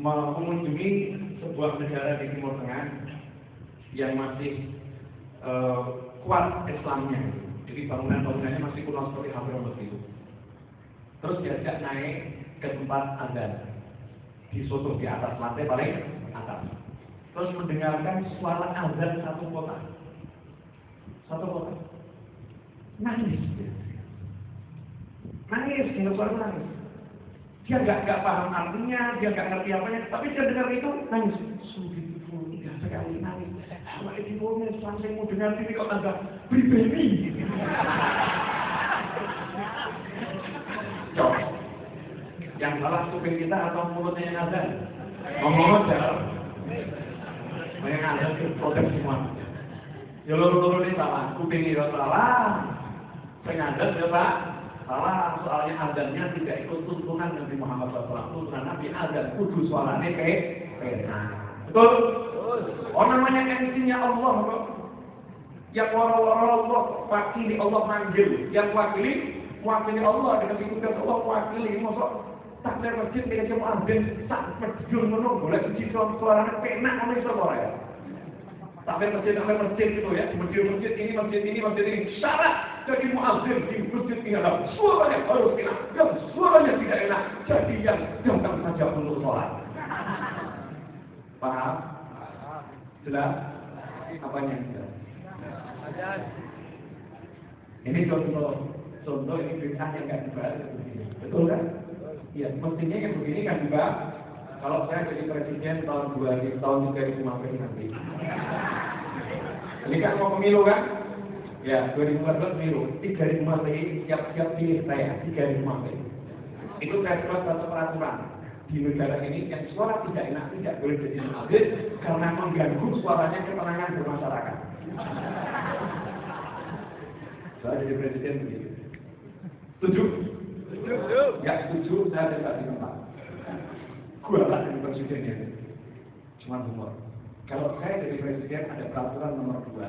mengunjungi sebuah negara di Timur Tengah yang masih kuat Islamnya. Jadi bangunan-bangunannya masih kuno seperti Hadramut itu. Terus diajak naik ke tempat azan di soto di atas lantai paling atas. Terus mendengarkan suara azan satu kota. Nangis, dengar suara nangis. Dia nggak paham artinya, dia nggak ngerti apanya, tapi dia dengar itu nangis. Sungguh indah sekali nangis. Kalau itu Islam saya mau dengar ini kok agak pribadi. Yang salah kuping kita atau mulutnya yang azan? Ngomong aja. Banyak azan itu protes semua. Ya loro-loro ini salah, kuping itu salah. Azan ya Pak, salah. Soalnya azannya tidak ikut tuntunan Nabi Muhammad SAW. Tuntunan Nabi azan kudu suaranya betul? Oh namanya MC-nya Allah kok. Yang wara-wara Allah wakili Allah manggil, yang wakili Allah dengan tugas Allah wakili. Masuk takbir masjid dengan jemaah ben sak masjid menunggu boleh suci suaranya penak sama suara ya. Takbir masjid itu ya, masjid ini syarat jadi muazzin di masjid ini adalah suaranya harus enak, yang suaranya tidak enak jadi yang datang saja untuk sholat. Paham? Jelas? Apanya yang jelas? Ini contoh ini bid'ah yang nggak dibahas begini, betul kan? Iya, mestinya yang begini kan juga kalau saya jadi presiden tahun 2015 nanti. Ini kan mau pemilu kan? Ya, 2014 pemilu. 3.000 materi siap-siap pilih saya 3.000 materi. Itu saya buat satu peraturan di negara ini yang suara tidak enak tidak boleh jadi muazzin karena mengganggu suaranya ketenangan bermasyarakat. Saya jadi presiden begitu. Setuju? Ya setuju, saya tidak di tempat. Gua lah jadi presidennya. Cuma humor. Kalau saya jadi presiden ada peraturan nomor 2.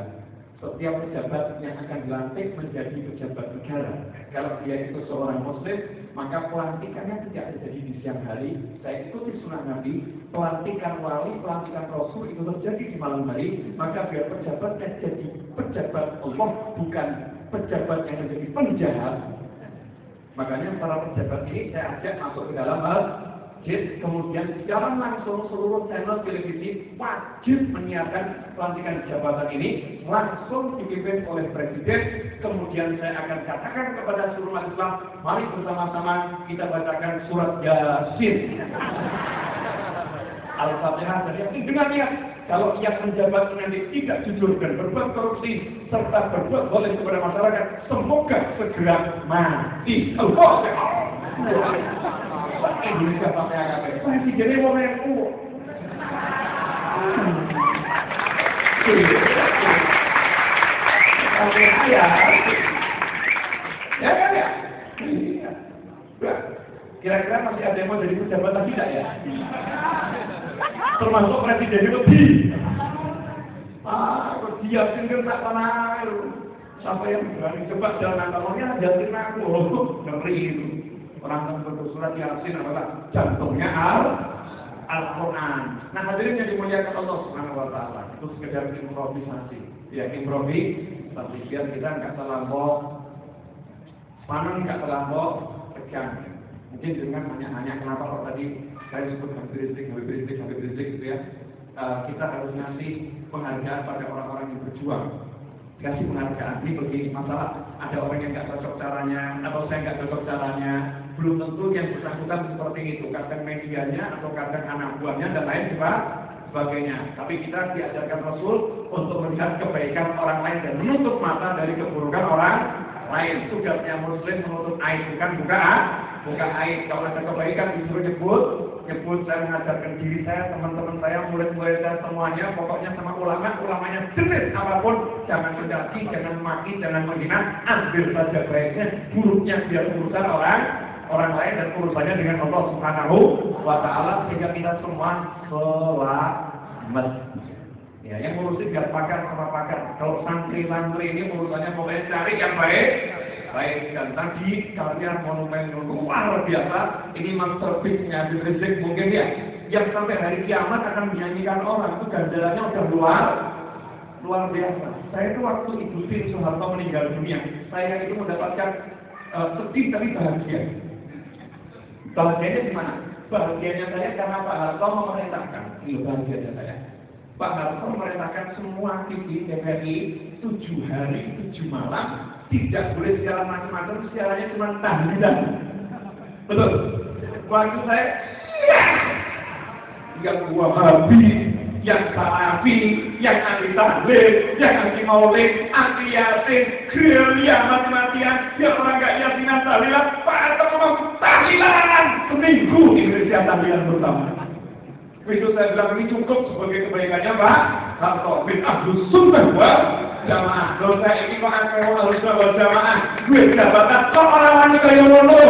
Setiap pejabat yang akan dilantik menjadi pejabat negara. Kalau dia itu seorang muslim, maka pelantikannya tidak terjadi di siang hari. Saya ikuti sunnah Nabi, pelantikan wali, pelantikan rasul itu terjadi di malam hari. Maka biar pejabatnya jadi pejabat Allah, bukan pejabat yang menjadi penjahat. Makanya para pejabat ini saya ajak masuk ke dalam masjid, kemudian secara langsung seluruh channel televisi wajib menyiarkan pelantikan jabatan ini langsung dipimpin oleh presiden. Kemudian saya akan katakan kepada seluruh umat Islam, mari bersama-sama kita bacakan surat Yasin. Al-Fatihah dan Yasin dengan niat kalau ia menjabat nanti tidak jujur dan berbuat korupsi serta berbuat boleh kepada masyarakat, semoga segera mati. Al-Fatihah. Indonesia pakai AKP. Presidennya mau NU. Oke, ya. Ya kan ya? Kira-kira masih ada yang mau jadi pejabat atau tidak ya? Termasuk presiden lebih. Dia sendiri tak tanah. Siapa yang berani coba jalan antaranya jatin aku. Ngeri itu. Orang yang bersurat Yasin adalah jantungnya Al-Quran. Nah hadirin yang dimuliakan Allah Subhanahu Wa Taala itu sekedar improvisasi. Ya improvisasi biar kita nggak terlampau panen, nggak terlampau tegang. Mungkin dengan hanya kenapa kok tadi saya sebut Habib Rizik gitu ya. Kita harus ngasih penghargaan pada orang-orang yang berjuang. Kasih penghargaan ini begini, masalah ada orang yang nggak cocok caranya atau saya nggak cocok caranya, belum tentu yang bersangkutan seperti itu, kadang medianya atau kadang anak buahnya dan lain sebagainya. Tapi kita diajarkan Rasul untuk melihat kebaikan orang lain dan menutup mata dari keburukan orang lain. Tugasnya Muslim menutup aib, bukan aib. Kalau ada kebaikan disuruh nyebut. Saya mengajarkan diri saya, teman-teman saya, murid-murid saya semuanya, pokoknya sama ulamanya jenis apapun, jangan mencaci, jangan maki, jangan menghina, ambil saja baiknya, buruknya biar urusan orang lain dan urusannya dengan Allah Subhanahu Wa Taala sehingga kita semua selamat. Ya, yang ngurusin biar pakar sama pakar. Kalau santri-santri ini urusannya pokoknya cari yang baik. Dan tadi kalian monumen luar biasa. Ini masterpiece-nya Habib Rizik mungkin ya. yang sampai hari kiamat akan menyanyikan orang, itu ganjarannya udah luar biasa. Saya itu waktu Ibu Fin Soeharto meninggal dunia, saya itu mendapatkan sedih tapi bahagia. Bahagianya di mana? Bahagianya saya karena Pak Harto memerintahkan, ini bahagianya saya. Pak Harto memerintahkan semua TV TVRI 7 hari 7 malam tidak boleh siaran macam-macam, siarannya cuma tahlilan. Betul. Waktu saya yang Wahabi, yang Salafi, yang anti tahlil, yang anti maulid, anti yasin, gerilya mati-matian, yang orang nggak yasinan tahlilan, Pak Harto ngomong tahlilan seminggu Indonesia tahlilan bersama. Itu saya bilang ini cukup sebagai kebaikannya Pak Harto bin Abdul Sunnah wal Jamaah. Kalau saya ini kok harus wal Jamaah, gue jabatan kok orang ini kayak ngono.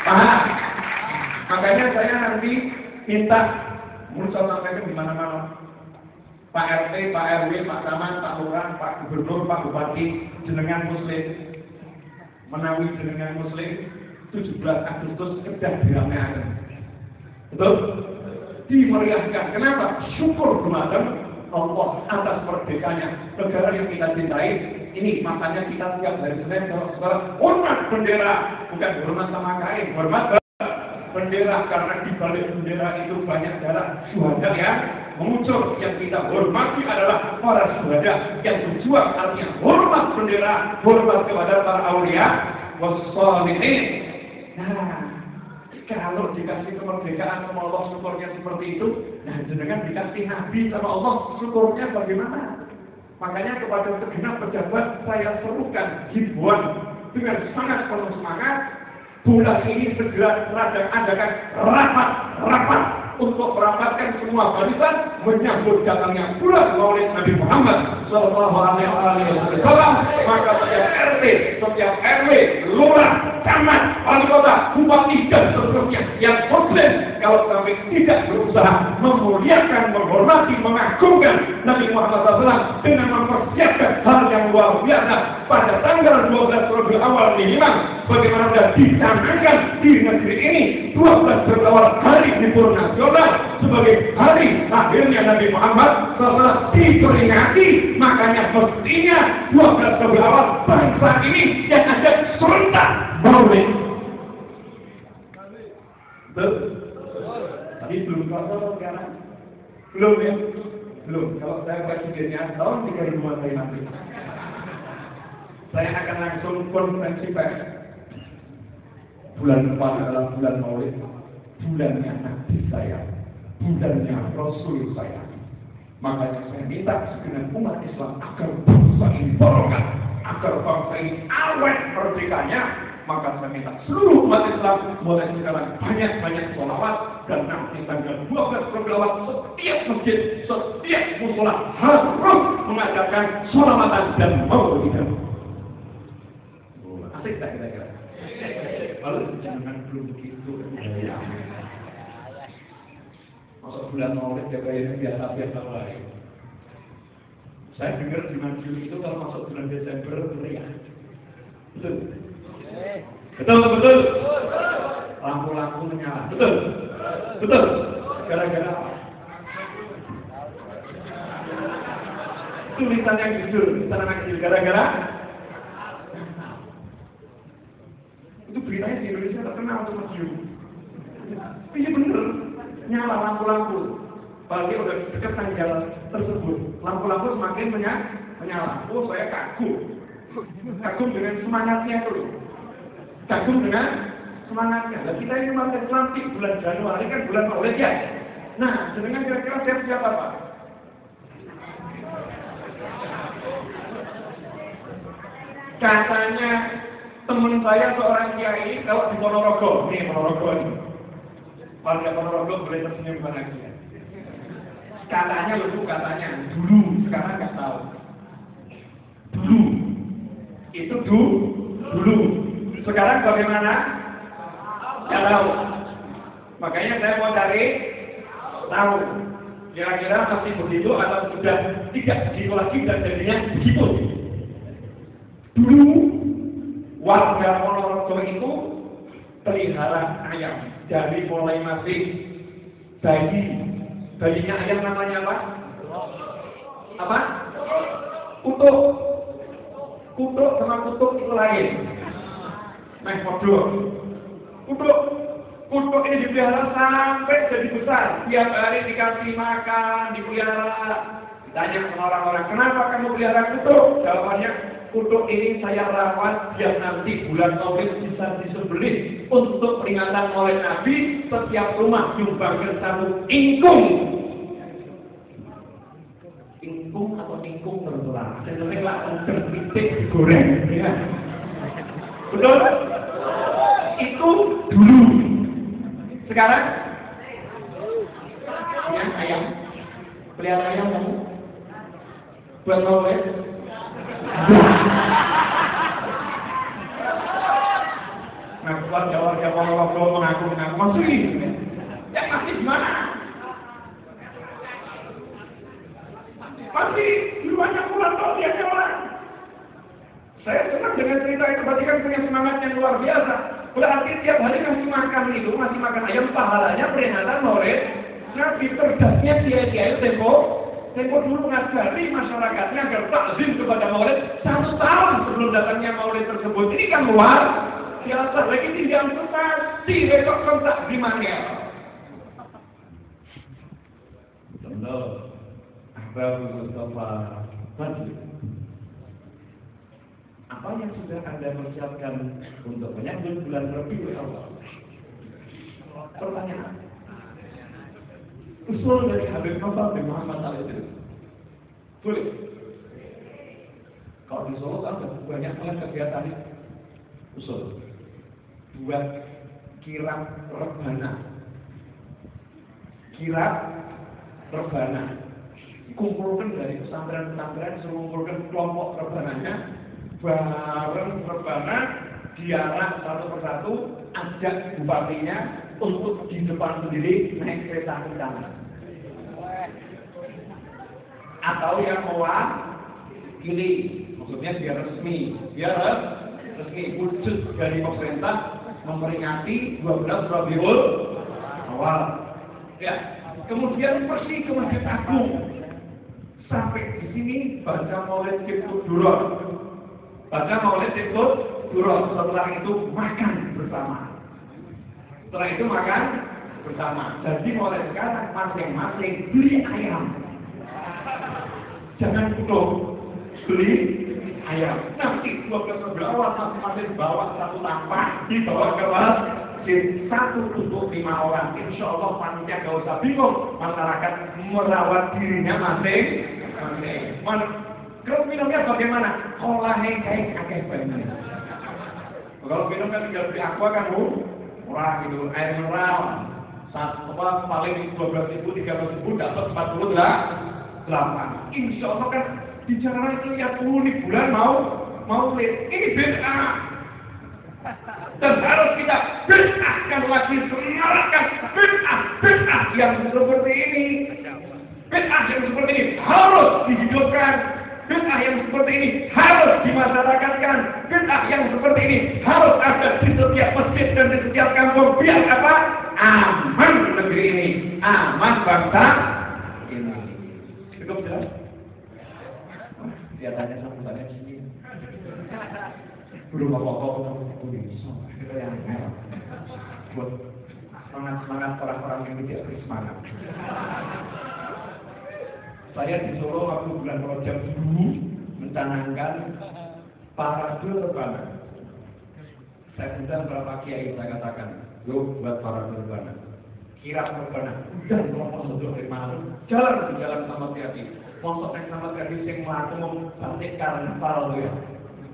Paham? Makanya saya nanti minta muncul sampaikan di mana-mana. Pak RT, Pak RW, Pak Camat, Pak Lurah, Pak Gubernur, Pak Bupati, jenengan Muslim, menawi jenengan Muslim, 17 Agustus kedah diramaikan. Betul? Dimeriahkan. Kenapa? Syukur kepada Allah atas merdekanya negara yang kita cintai. Ini makanya kita tiap hari Senin kalau hormat bendera, bukan hormat sama kain, hormat bendera, karena di balik bendera itu banyak darah syuhada yang mengucur. Yang kita hormati adalah para syuhada yang berjuang, artinya hormat bendera, hormat kepada para aulia wassalihin. Nah, kalau dikasih kemerdekaan sama Allah syukurnya seperti itu, nah jangan dikasih nabi sama Allah syukurnya bagaimana? Makanya kepada segenap pejabat saya serukan himbauan dengan sangat penuh semangat, bulan ini segera adakan rapat untuk merapatkan semua barisan menyambut datangnya bulan Maulid Nabi Muhammad Sallallahu Alaihi Wasallam. Maka setiap RT, setiap RW, lurah, camat, wali kota, bupati dan seterusnya yang Muslim kalau sampai tidak berusaha memuliakan, menghormati, mengagungkan Nabi Muhammad SAW dengan mempersiapkan hal yang luar biasa pada tanggal 12 Rabiul Awal minimal, bagaimana sudah dicanangkan di negeri ini 12 Rabiul Awal hari libur nasional sebagai hari lahirnya Nabi Muhammad SAW diperingati. Makanya mestinya 12 Rabiul Awal bangsa ini yang ada serentak Maulid. Tadi belum kosong sekarang? Belum ya? Belum. Kalau saya presidennya tahun 3 saya nanti, saya akan langsung konferensi pers. Bulan depan adalah bulan Maulid, bulannya Nabi saya, bulannya Rasul saya. Makanya saya minta segenap umat Islam agar bangsa ini barokah, agar bangsa ini awet merdekanya. Maka saya minta seluruh umat Islam mulai sekarang banyak-banyak sholawat, dan nanti tanggal 12 Rabiul Awal setiap masjid, setiap musola harus mengadakan sholawatan dan maulidan. Asik tak kira-kira? Lalu jangan belum begitu. Masuk bulan Maulid ya kayaknya biasa-biasa lain. Saya dengar di Madiun itu kalau masuk bulan Desember meriah. Betul? Betul. Lampu-lampu menyala. Betul. Gara-gara apa? Tulisan yang jujur, tulisan anak kecil. Gara-gara itu beritanya di Indonesia terkenal tuh Madiun. Iya bener, nyala lampu-lampu. Bagi udah dekat tanggal tersebut, lampu-lampu semakin menyala. Oh, saya kagum dengan semangatnya itu. Kagum dengan semangatnya. Nah, kita ini masih nanti bulan Januari kan bulan Maulid ya. Nah, jenengan kira-kira siap-siap apa? Katanya teman saya seorang kiai kalau di Ponorogo, nih Ponorogo ini. Warga Ponorogo boleh tersenyum bahagia. Katanya dulu, sekarang nggak tahu. Dulu, itu dulu. Sekarang bagaimana? Nggak tahu. Makanya saya mau cari tahu. Kira-kira masih begitu atau sudah tidak begitu lagi dan jadinya begitu. Dulu warga Ponorogo itu pelihara ayam dari mulai masih bayinya ayam namanya apa? Apa? Kutuk sama kutuk itu lain. Kutuk ini dipelihara sampai jadi besar. Tiap hari dikasih makan, dipelihara. Ditanya sama orang-orang, kenapa kamu pelihara kutuk? Jawabannya, kutuk ini saya rawat biar nanti bulan Maulid bisa disembelih untuk peringatan Maulid Nabi. Setiap rumah nyumbangkan satu ingkung. Ingkung atau ingkung tertular. Sebenarnya lah terpitik digoreng, ya. Betul? Itu dulu. Sekarang, ya ayam, pelihara ayam kamu, buat Maulid. Nah, warga Ponorogo mengaku masuk ini. Yang masih gimana? Masih di rumahnya pulang tol biasa orang. Saya senang dengan cerita itu, berarti kan punya semangat yang luar biasa. Berarti tiap hari masih makan ayam, pahalanya peringatan Maulid Nabi. Cerdasnya dia tempo dulu mengajari masyarakatnya agar takzim kepada Maulid 1 tahun sebelum datangnya Maulid tersebut. Ini kan luar biasa. Lagi tinggal pasti besok kontak di mana? Contoh, Ahbabul Mustafa Badri. Apa yang sudah Anda persiapkan untuk menyambut bulan Rabiul Awal? Pertanyaan. Usul dari Habib Muhammad Al-Idris. Boleh. Kalau di Solo kan banyak banget kegiatan ini. Usul. Buat kirab rebana. Kumpulkan dari pesantren-pesantren, kumpulkan kelompok rebananya. Bareng rebana diarah satu persatu, ajak bupatinya untuk di depan sendiri naik kereta kencana. Atau yang mewakili, maksudnya biar resmi wujud dari pemerintah memperingati 12 Rabiul Awal. Ya, kemudian pergi ke Masjid Agung. Sampai di sini baca Maulid Ciptuk Duror. Setelah itu makan bersama. Jadi mulai sekarang masing-masing beli ayam. Jangan kutuk, beli ayam. Nanti 12 Awal masing-masing bawa satu tampah, dibawa ke masjid, 1 untuk 5 orang. Insya Allah panitia gak usah bingung. Masyarakat merawat dirinya masing-masing. Kalau minumnya bagaimana? Kolahnya kayak kakek banget. Kalau minum kan tinggal beli aqua kan murah gitu, air mineral. Paling 12.000, 13.000 dapat 48. Insya Allah kan bicara itu ya 10 nih bulan mau lihat. Ini bid'ah. Dan harus kita bid'ahkan lagi, semangatkan bid'ah yang seperti ini. Bid'ah yang seperti ini harus dihidupkan. Bid'ah yang seperti ini harus dimasyarakatkan. Bid'ah yang seperti ini harus ada di setiap masjid dan di setiap kampung. Biar apa? Aman negeri ini, aman bangsa ini. Cukup jelas? Dia tanya sama saya sini. Belum apa-apa. Itu yang merah. Buat semangat orang-orang yang tidak bersemangat. Saya di Solo waktu bulan Rajab dulu mencanangkan parade rebana. Saya undang berapa kiai, saya katakan, yuk buat parade rebana. Kirab rebana. Dan kelompok sodok dari mana? Jalan sama hati-hati. Mosok yang sama hati-hati yang melaku membantik karnival ya.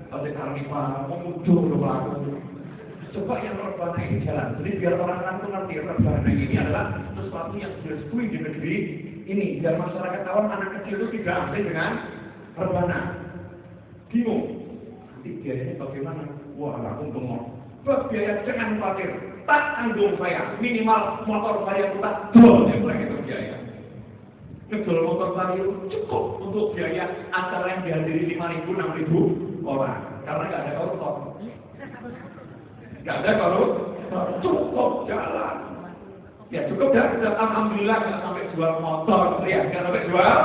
Bantik karnival, memuduh melaku. Coba yang rebana ini jalan. Jadi biar orang-orang itu ngerti rebana ini adalah sesuatu yang sudah diakui di negeri ini. Biar masyarakat awam anak kecil itu tidak asing dengan rebana. Bingung. Nanti biayanya bagaimana? Wah, aku gemuk. Biaya jangan khawatir. Tak tanggung saya. Minimal motor saya itu tak dol yang mereka itu biaya. Kedol motor saya itu cukup untuk biaya acara yang dihadiri 5.000, 6.000 orang. Karena nggak ada koruptor. Nggak ada koruptor. cukup jalan. Ya cukup dan alhamdulillah nggak sampai jual motor, ya nggak sampai jual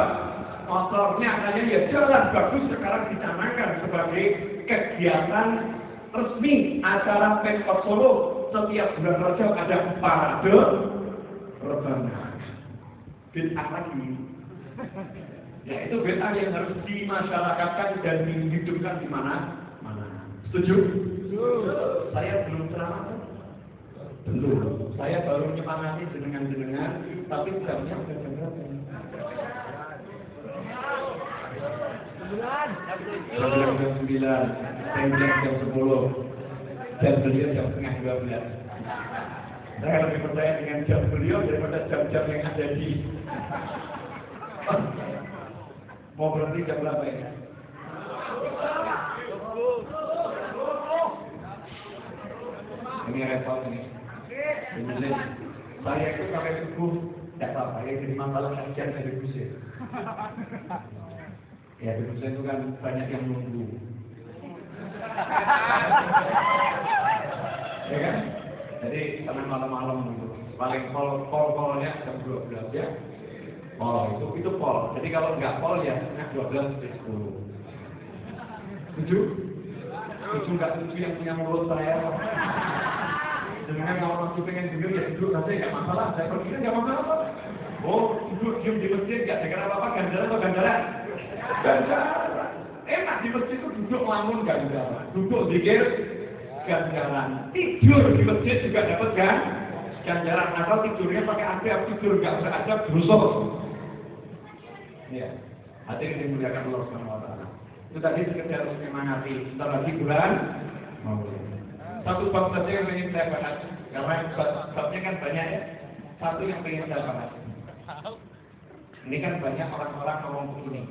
motornya, hanya ya jalan bagus sekarang dicanangkan sebagai kegiatan resmi acara Pemkot Solo. Setiap bulan Rajab ada parade rebana. Bid'ah lagi. Ya itu bid'ah yang harus dimasyarakatkan dan dihidupkan di mana? Setuju? Saya belum ceramah. Belum. Saya baru menyemangati jenengan-jenengan, tapi jamnya udah jam berapa? Jam 9, jam 10, jam beliau jam setengah 12. Saya lebih percaya dengan jam beliau daripada jam-jam yang ada di. Mau berhenti jam berapa ini? Ini repot ini. Saya itu sampai subuh tidak apa-apa, ya jadi masalah kajian dari Busir. Ya di Busir itu kan banyak yang nunggu. Ya kan? Jadi sampai malam-malam gitu. Paling call-nya jam 12 ya. Itu call. Jadi kalau nggak call ya setengah 12 sampai 10. Setuju? Setuju nggak setuju yang punya mulut saya? Dengan kalau masih pengen duduk ya duduk saja, nggak masalah. Saya pergi nggak masalah. Oh, duduk diam di masjid nggak dengar apa-apa, ganjaran atau ganjaran? Ganjaran. Enak di masjid itu duduk lamun ganjaran, duduk zikir ganjaran. Tidur di masjid juga dapat kan? Ganjaran. Asal tidurnya pakai adab, tidur nggak usah adab, berusuk. Ya, hati yang dimuliakan Allah Subhanahu Wa Taala. Itu tadi sekedar menyemangati. Sebentar lagi bulan Maulid. Satu bab saja yang ingin saya bahas, karena babnya kan banyak ya. Satu yang ingin saya bahas. Ini kan banyak orang-orang ngomong begini.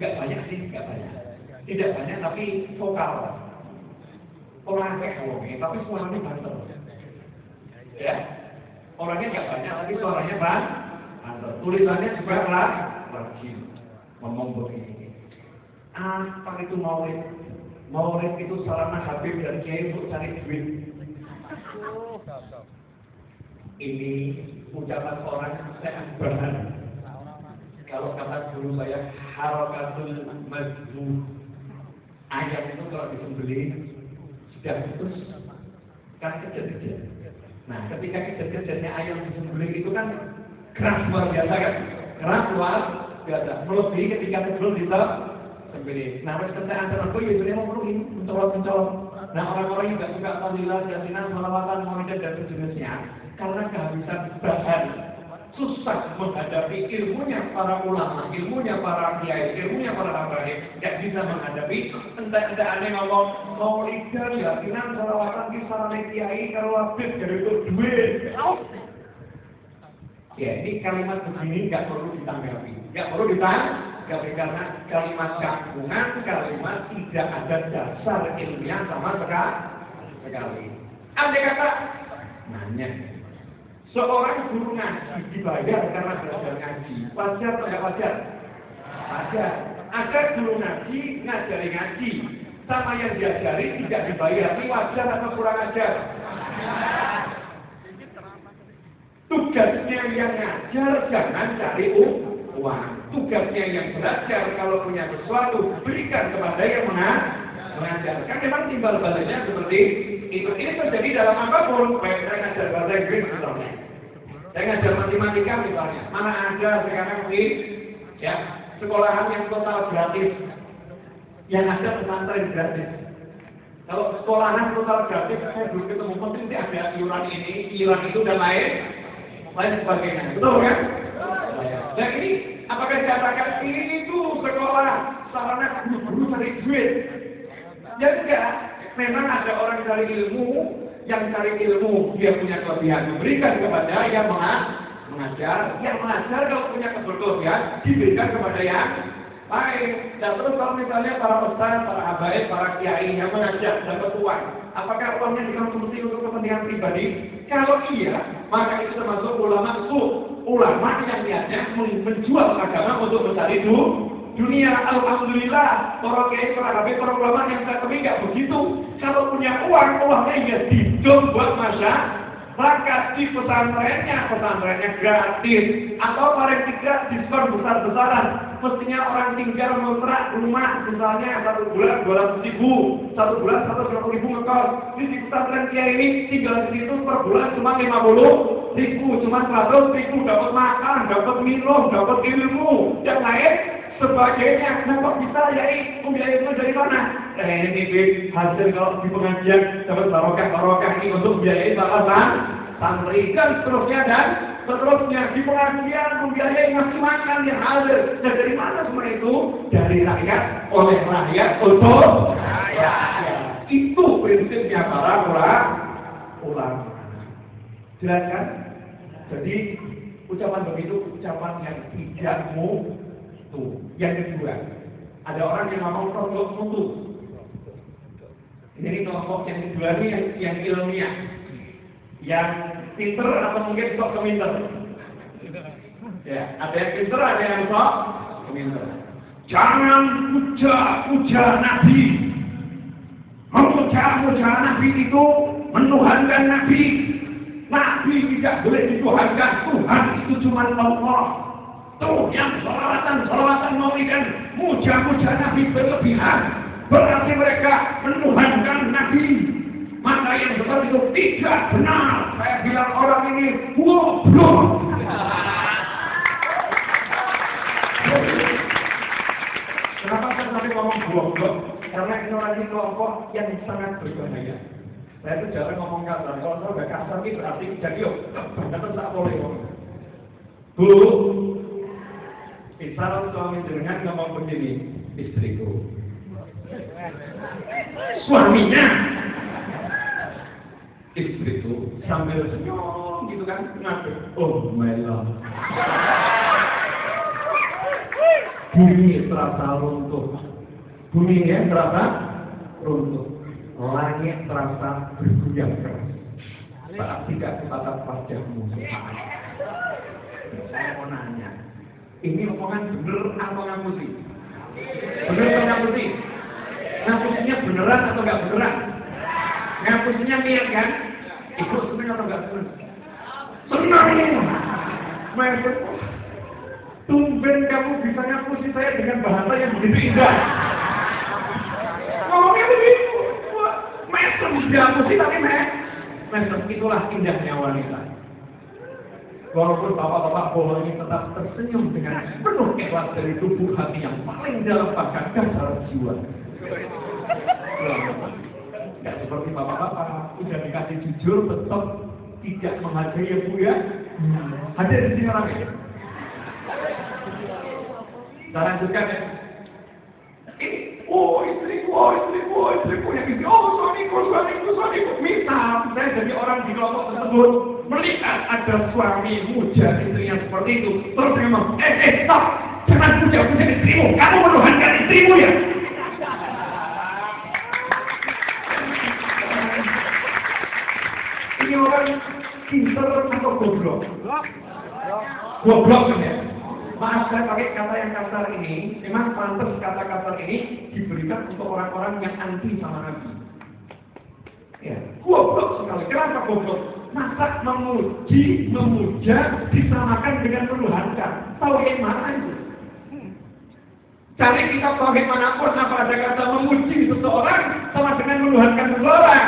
Gak banyak sih, gak banyak. Tidak banyak tapi vokal. Orang kayak ngomongnya, tapi suaranya banter. Ya, orangnya gak banyak, tapi suaranya banter. Tulisannya juga lagi ngomong begini. Apa itu maulid? Maulid itu sarana Habib dan Kiai untuk cari duit. Ini ucapan orang saya bahan. Kalau kata guru saya, harakatul mazmum. Ayam itu kalau disembelih sudah putus, kan kejut-kejut. Nah, ketika kejut-kejutnya ayam disembelih itu kan keras luar biasa kan? Keras luar biasa. Melebihi ketika sebelum disembelih. Nah, ketika antara aku ya sebenarnya mau ini mencolok-mencolok. Nah, orang-orang yang tidak suka tahlilan, jasinan, salawatan, maulidan dan sejenisnya, karena kehabisan bahan, susah menghadapi ilmunya para ulama, ilmunya para kiai, ilmunya para habaib, tidak bisa menghadapi entah aneh ngomong maulidan, jasinan, salawatan, kisah kiai, kalau habis dari itu duit. Ya, ini kalimat begini nggak perlu ditanggapi, nggak perlu ditanggapi. Karena kalimat kampungan, kalimat tidak ada dasar ilmiah sama sekali. Andai kata nanya, seorang guru ngaji dibayar karena belajar ngaji, wajar atau nggak wajar? Wajar. Ada guru ngaji ngajari ngaji, sama yang diajari tidak dibayar, ini wajar atau kurang ajar? Tugasnya yang ngajar jangan cari uang. Tugasnya yang belajar kalau punya sesuatu berikan kepada yang mengajar. Kan memang timbal baliknya seperti itu. Ini terjadi dalam apapun. Baik saya ngajar bahasa Inggris misalnya, saya ngajar matematika misalnya. Mana ada sekarang di ya sekolahan yang total gratis, yang ada pesantren gratis. Kalau sekolahan total gratis, saya belum ketemu mesti ada iuran ini, iuran itu dan lain sebagainya. Betul kan? Dan ini apakah dikatakan ini itu sekolah sarana guru-guru cari duit? Ya enggak. Memang ada orang cari ilmu, yang cari ilmu dia punya kelebihan diberikan kepada yang mengajar. Yang mengajar kalau punya kelebihan diberikan kepada yang lain. Dan terus kalau misalnya para ustaz, para habaib, para kiai yang mengajar dapat uang, apakah uangnya dikonsumsi untuk kepentingan pribadi? Kalau iya, maka itu termasuk ulama su. Ulama yang niatnya menjual agama untuk mencari dunia. Alhamdulillah, para kiai, para habib, para ulama yang saya temui nggak begitu. Kalau punya uang, uangnya ya didom buat masyarakat. Di pesantrennya gratis, atau paling tidak diskon besar-besaran. Mestinya orang tinggal ngontrak rumah, misalnya 1 bulan 200.000, 1 bulan 150.000 ngekos. Di pesantren kiai ini tinggal di situ per bulan cuma 50.000, cuma 100.000, dapat makan, dapat minum, dapat ilmu, yang lain sebagainya. Nah kok bisa yai membiayai itu dari mana? Ini hasil kalau di pengajian dapat barokah ini untuk membiayai salah santri dan seterusnya di pengajian membiayai ngasih makan yang hadir. Dan dari mana semua itu? Dari rakyat, oleh rakyat, untuk rakyat. Itu prinsipnya para ulama. Jelas kan? Jadi ucapan begitu ucapan yang tidak mutu. Yang kedua, ada orang yang ngomong kelompok mutu. Ini kelompok yang kedua ini yang ilmiah, yang pinter atau mungkin sok keminter. Ya, ada yang pinter, ada yang sok keminter. Jangan puja Nabi. Memuja Nabi itu menuhankan Nabi. Nabi tidak boleh dituhankan. Tuhan itu cuma Allah. Tuh yang salawatan maulid muja Nabi berlebihan, berarti mereka menuhankan Nabi. Maka yang seperti itu tidak benar. Saya bilang orang ini goblok. Kenapa saya sampai ngomong goblok? Karena ini orang ini kelompok yang sangat berbahaya. Saya itu jarang ngomong kasar. Kalau saya udah kasar ini berarti jadi ternyata tak boleh ngomong. Bu, misal suami dengan ngomong begini, istriku, suaminya, istriku sambil senyum gitu kan, ngadep, oh my love. Bumi terasa runtuh, buminya terasa runtuh, langit terasa bergoyang keras. Saat tidak tetap wajahmu. Saya mau nanya, ini omongan bener atau ngapusi? Bener atau ngapusi? Ngapusinya beneran atau nggak beneran? Ngapusinya niat kan? Ibu seneng atau nggak seneng? Seneng! Maksud, tumben kamu bisa ngapusi saya dengan bahasa yang begitu indah. Ngomongnya begitu. Mesem ngapusi tapi mesem, itulah indahnya wanita. Walaupun bapak-bapak bohong ini tetap tersenyum dengan penuh ikhlas dari tubuh hati yang paling dalam bahkan dasar jiwa. Tidak seperti bapak-bapak, udah dikasih jujur tetap tidak menghargai ya Bu ya. Hadir di sini orangnya. Kita lanjutkan ya. Istriku yang ini, suamiku. Misal saya jadi orang di kelompok tersebut melihat ada suami muja istrinya seperti itu, terus dia ngomong, stop, jangan puja istrimu, kamu menuhankan istrimu ya. Ini orang pinter atau goblok? Goblok kan ya? Maaf saya pakai kata yang kasar ini, memang pantas kata kasar ini diberikan untuk orang-orang yang anti sama Nabi. Ya, goblok sekali. Kenapa goblok? Masa memuja disamakan dengan menuhankan? Tauhid mana itu? Cari kitab tauhid manapun apa ada kata memuji seseorang sama dengan menuhankan seseorang.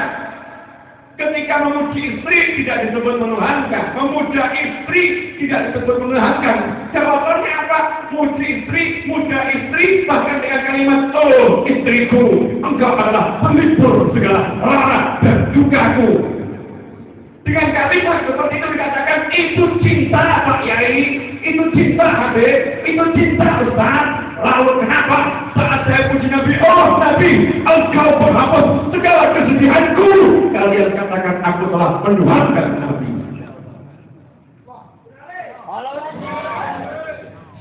Ketika memuji istri tidak disebut menuhankan, memuja istri tidak disebut menuhankan. Jawabannya apa? Muji istri, muja istri, bahkan dengan kalimat oh istriku, engkau adalah penghibur segala rara dan dukaku. Dengan kalimat seperti itu dikatakan itu cinta Pak Yai, itu cinta Habib, itu cinta Ustaz. Lalu kenapa saat saya puji Nabi, oh Nabi, engkau penghapus segala kesedihanku. Kalian katakan aku telah menuhankan Nabi.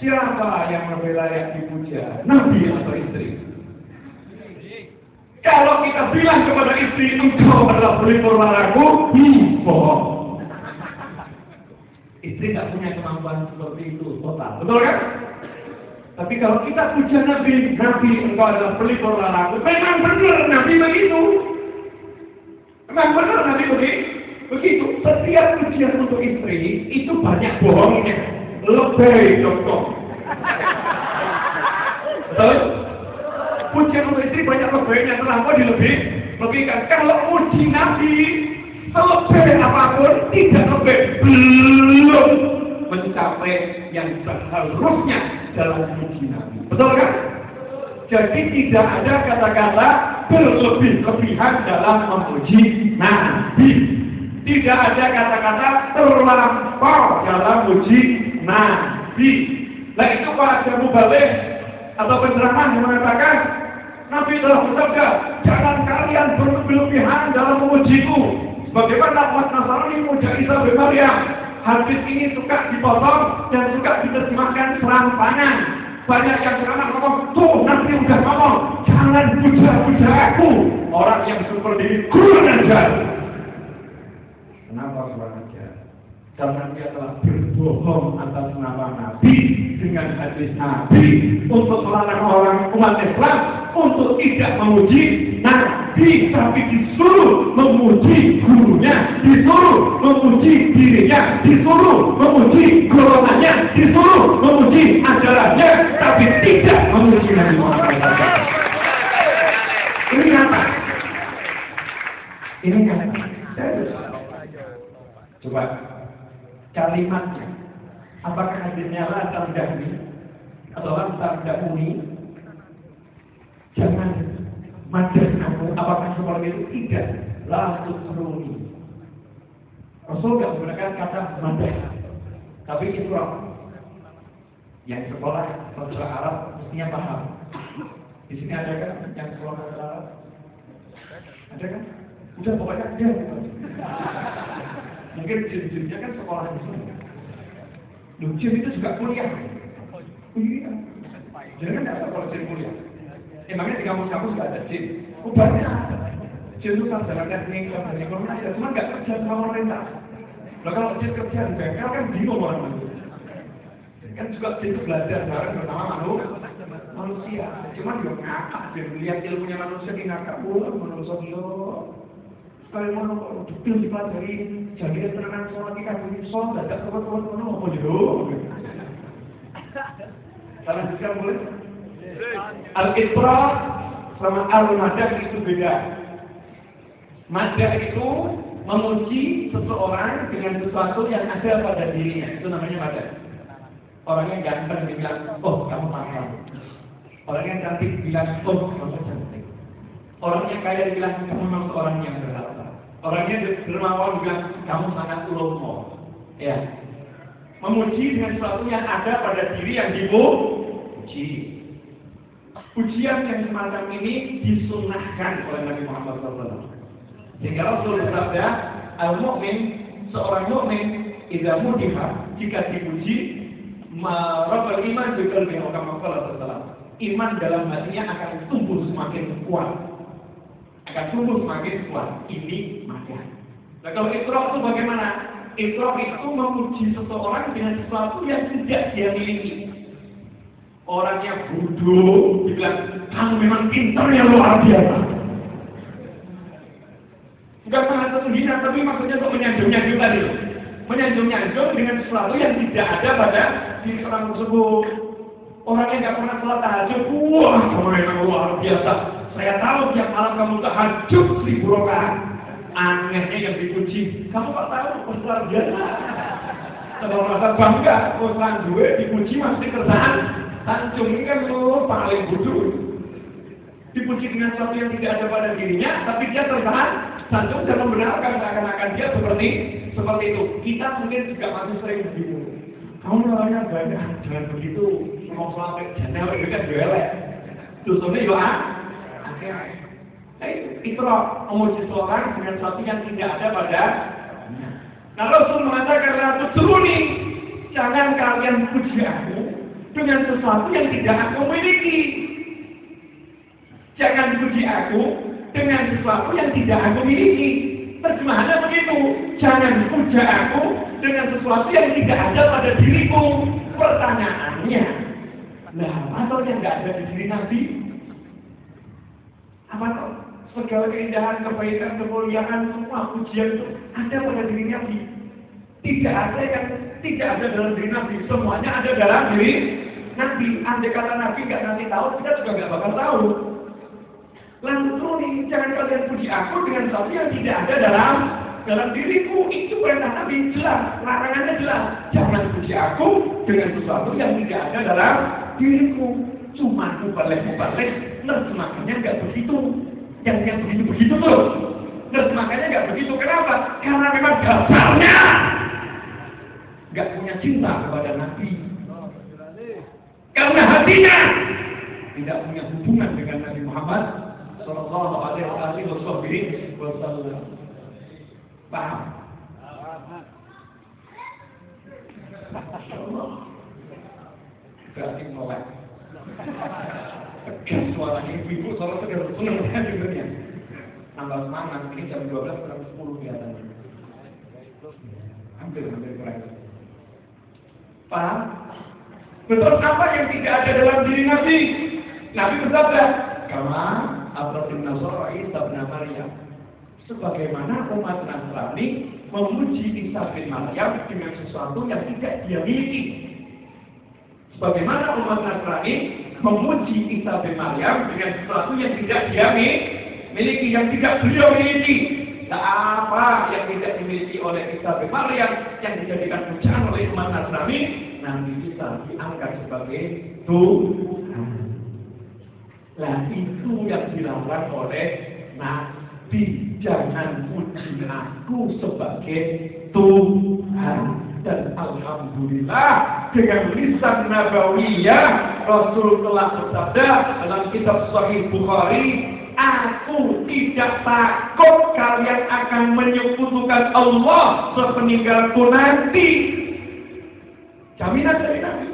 Siapa yang lebih layak dipuja, Nabi atau istri? Kalau kita bilang kepada istri, engkau adalah pelipur maraku, bohong. Istri tidak punya kemampuan seperti itu, total. Betul kan? Tapi kalau kita puja Nabi, Nabi engkau adalah pelipur lalaku. Memang benar Nabi begitu. Memang benar Nabi begitu. Setiap pujian untuk istri itu banyak bohongnya. Lebih contoh. Betul? Pujian untuk istri banyak lebihnya. Kenapa dilebihkan? Kalau puji Nabi selebih apapun tidak lebih, belum mencapai yang seharusnya dalam puji Nabi. Betul kan? Jadi tidak ada kata-kata berlebih-lebihan dalam memuji Nabi. Tidak ada kata-kata terlampau dalam memuji Nabi. Nah itu para jamu balik atau penceramah yang mengatakan Nabi telah bersabda, jangan kalian berlebih-lebihan dalam memujiku. Bagaimana umat Nasrani memuja Isa bin Maryam? Hadis ini suka dipotong dan suka diterjemahkan serampangan. Banyak yang sekarang ngomong, tuh Nabi udah ngomong, jangan puja-puja aku. Orang yang seperti ini kurang ajar. Kenapa kurang ajar? Karena dia telah berbohong atas nama Nabi dengan hadis Nabi untuk melarang orang umat Islam untuk tidak memuji Nabi, tapi disuruh memuji gurunya, disuruh memuji dirinya, disuruh memuji golongannya, disuruh memuji ajarannya, tapi tidak memuji Nabi Muhammad. Ini apa? Ini apa? Coba kalimatnya, apakah hadisnya la tamdahni atau la tamdahuni? Jangan madah aku, apakah seperti itu? Tidak. La tutruni. Rasul tidak menggunakan kata madah, tapi ikrah. Yang sekolah bahasa Arab mestinya paham. Di sini ada kan yang sekolah bahasa Arab? Ada kan? Udah pokoknya ada. Mungkin jin-jinnya kan sekolah di sini. Loh, jin itu juga kuliah. Iya. Jangan ada kalau jin kuliah. Emangnya di kampus-kampus nggak ada jin? Oh banyak. Jin itu sarjana teknik, sarjana ekonomi ada, cuma nggak kerja sama pemerintah. Nah kalau jin kerja di bengkel kan bingung orang itu. Kan juga jin itu belajar bareng bersama manusia. Cuma juga ngakak, jin lihat ilmunya manusia di ngakak, manusia dia. Kalau mau detail dipelajari, jadi tenang sama kita punya soal, tidak kawan-kawan mau jodoh. Salah juga boleh. Al-Iqrar sama Al-Madah itu beda. Madah itu memuji seseorang dengan sesuatu yang ada pada dirinya, itu namanya madah. Orangnya ganteng bilang, oh kamu mahal. Orangnya cantik bilang, oh kamu cantik. Orangnya kaya bilang, kamu memang seorang yang berharga. Orangnya dermawan bilang, kamu sangat ulama. Ya. Memuji dengan sesuatu yang ada pada diri yang dipuji. Pujian yang semacam ini disunnahkan oleh Nabi Muhammad SAW. Sehingga Rasul bersabda, al-mu'min, seorang mu'min, idza mudiha, jika dipuji, marabal iman juga lebih iman dalam hatinya akan tumbuh semakin kuat. Akan tumbuh semakin kuat. Ini madah. Nah kalau ikrah itu bagaimana? Ikrah itu memuji seseorang dengan sesuatu yang tidak dia miliki. Orangnya bodoh, dibilang kamu memang pintar yang luar biasa. Bukan sangat menghina, tapi maksudnya untuk menyanjung-nyanjung tadi. Menyanjung-nyanjung dengan sesuatu yang tidak ada pada diri orang tersebut. Orangnya nggak pernah sholat tahajud, wah kamu memang luar biasa. Saya tahu tiap malam kamu tahajud 1000 rakaat. Anehnya yang dipuji, kamu kok tahu luar biasa. Kalau merasa bangga, kosan gue dipuji masih kerjaan. Tanjung ini kan lo paling bodoh. Dipuji dengan sesuatu yang tidak ada pada dirinya, tapi dia tertahan. Tanjung dan membenarkan seakan-akan dia seperti itu. Kita mungkin juga masih sering begitu. Kamu namanya banyak, jangan begitu. Mau sampai channel itu kan jualan. Dosanya juga itu memuji seorang dengan sesuatu yang tidak ada pada. Nah Rasul mengatakan ratu turuni, jangan kalian puji aku dengan sesuatu yang tidak aku miliki. Jangan puji aku dengan sesuatu yang tidak aku miliki. Terjemahannya begitu. Jangan puja aku dengan sesuatu yang tidak ada pada diriku. Pertanyaannya, Nah, atau yang nggak ada di diri Nabi? Apa toh? Segala keindahan, kebaikan, kemuliaan, semua pujian itu ada pada diri Nabi. Tidak ada yang tidak ada dalam diri Nabi. Semuanya ada dalam diri Nabi. Andai kata Nabi nggak nanti tahu, kita juga nggak bakal tahu. Lalu turun, jangan kalian puji aku dengan sesuatu yang tidak ada dalam diriku. Itu perintah Nabi jelas, larangannya jelas. Jangan puji aku dengan sesuatu yang tidak ada dalam diriku. Cuma mubalik, nerjemahkannya nggak begitu. Yang begitu tuh, nerjemahkannya nggak begitu. Kenapa? Karena memang dasarnya nggak punya cinta kepada Nabi. Karena hatinya tidak punya hubungan dengan Nabi Muhammad Sallallahu Alaihi Wasallam. Paham? Insyaallah. Berarti melek. Tegas suaranya ibu-ibu, soalnya sudah senang dengarnya. Tambah semangat, ini jam 12 kurang 10 biasanya. Hampir kurang. Paham? Betul apa yang tidak ada dalam diri Nabi? Nabi bersabda, "Kama abratin Nasara Isa bin Maryam." Sebagaimana umat Nasrani memuji Isa bin Maryam dengan sesuatu yang tidak dia miliki. Sebagaimana umat Nasrani memuji Isa bin Maryam dengan sesuatu yang tidak dia miliki, yang tidak beliau miliki. Nah, apa yang tidak dimiliki oleh Isa bin Maryam yang dijadikan pujian oleh umat Nasrani, nanti Isa diangkat sebagai Tuhan. Nah, itu yang dilakukan oleh Nabi. Jangan puji aku sebagai Tuhan. Dan alhamdulillah dengan lisan nabawiyah Rasul telah bersabda dalam kitab Sahih Bukhari, aku tidak takut kalian akan menyekutukan Allah sepeninggalku nanti. Jaminan dari Nabi.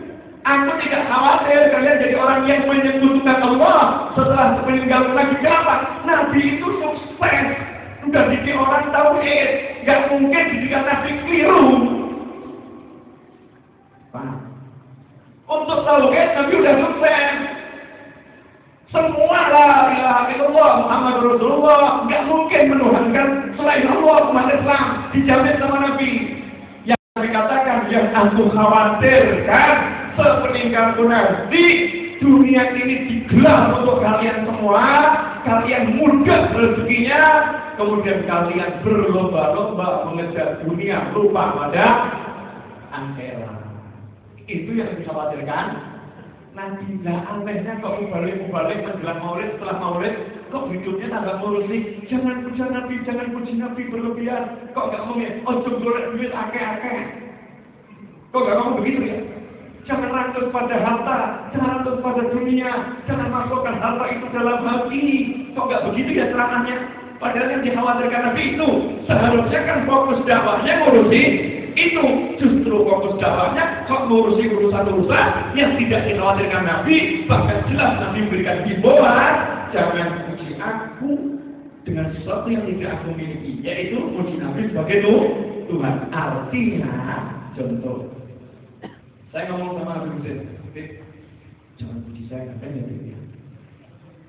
Aku tidak khawatir kalian jadi orang yang menyekutukan Allah setelah sepeninggalku nanti. Kenapa? Nabi itu sukses. Udah bikin orang tauhid. Gak mungkin didikan Nabi keliru. Paham? Untuk tauhid Nabi udah sukses. Semua la ilaha illallah Muhammad Rasulullah nggak mungkin menuhankan selain Allah umat Islam dijamin sama Nabi. Yang Nabi katakan yang aku khawatirkan sepeninggalku nanti dunia ini digelar untuk kalian semua, kalian mudah rezekinya, kemudian kalian berlomba-lomba mengejar dunia lupa pada akhirat. Itu yang dikhawatirkan Nabi. Lah anehnya kok mubalik menjelang maulid, setelah maulid kok hidupnya tambah mulus nih. Jangan puji Nabi berlebihan. Kok gak ngomongnya ojo golek duit akeh-akeh. Kok gak ngomong begitu ya? Jangan rancut pada harta, jangan rancut pada dunia, jangan masukkan harta itu dalam hati. Kok gak begitu ya ceramahnya? Padahal yang dikhawatirkan Nabi itu seharusnya kan fokus dakwahnya ngurusi itu, justru fokus dakwahnya kok ngurusi urusan-urusan yang tidak dikhawatirkan Nabi. Bahkan jelas Nabi memberikan himbauan, jangan puji aku dengan sesuatu yang tidak aku miliki, yaitu puji Nabi sebagai Tuhan. Artinya, contoh, saya ngomong sama Abu Hussein, jangan puji saya ngapain ya?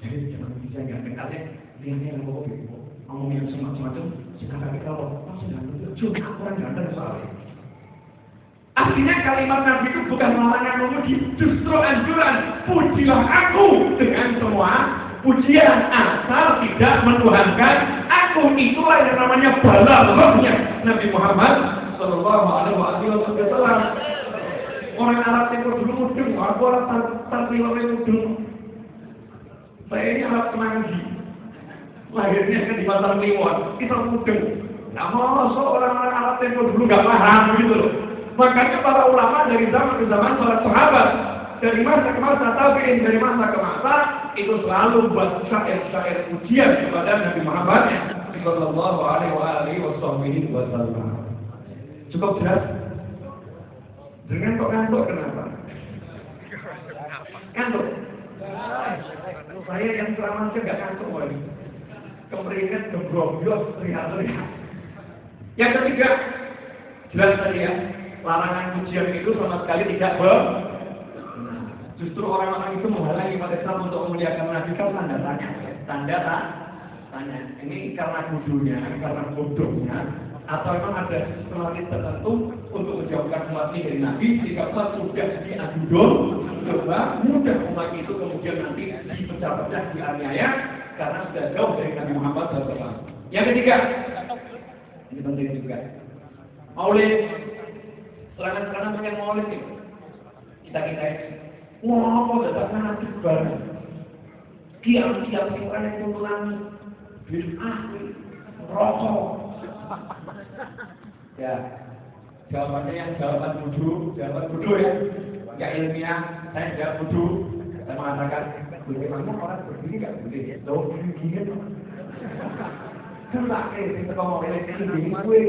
Jangan puji saya ngapain, artinya dia yang ngomong yang semacam sekarang kita loh, cuma orang ganteng soalnya. Artinya kalimat Nabi itu bukan larangan memuji, justru anjuran. Pujilah aku dengan semua pujian, asal tidak menuhankan aku. Itulah yang namanya balaghahnya Nabi Muhammad Sallallahu Alaihi Wasallam. Orang Arab Timur dulu mudeng, aku orang Tartiwari mudeng. Saya ini Arab Semanggi. Lahirnya kan di Pasar Kliwon, kita mudeng. Nah, masa orang-orang Arab Timur dulu nggak paham gitu loh. Makanya para ulama dari zaman ke zaman, para sahabat dari masa ke masa, tabi'in dari masa ke masa itu selalu buat syair-syair pujian kepada Nabi Muhammad Sallallahu Alaihi Wasallam. Cukup jelas? Dengan kok ngantuk kenapa? Ngantuk? Saya yang ceramah aja nggak ngantuk lagi. Kemeringat, gebrobyos, teriak-teriak. Yang ketiga, jelas tadi ya, larangan pujian itu sama sekali tidak benar. Justru orang-orang itu menghalangi umat Islam untuk memuliakan Nabi kan tanda tanya. Tanda tanya. Ini karena bodohnya, atau memang ada sistematis tertentu untuk menjauhkan umat ini dari Nabi, jika umat sudah diadu domba, mudah umat itu kemudian nanti dipecah-pecah, dianiaya, karena sudah jauh dari Nabi Muhammad SAW. Yang ketiga, ini penting juga, maulid, serangan-serangan yang maulid ini, kita wah, kok datang Nabi banget, kiam-kiam orang yang tuntunan, rokok. Ya, jawabannya jawaban bodoh ya. Ya ilmiah, saya jawab bodoh. Saya mengatakan, bagaimana orang berdiri nggak boleh? Loh, gini tuh. Kan lah, kita mau ini gue.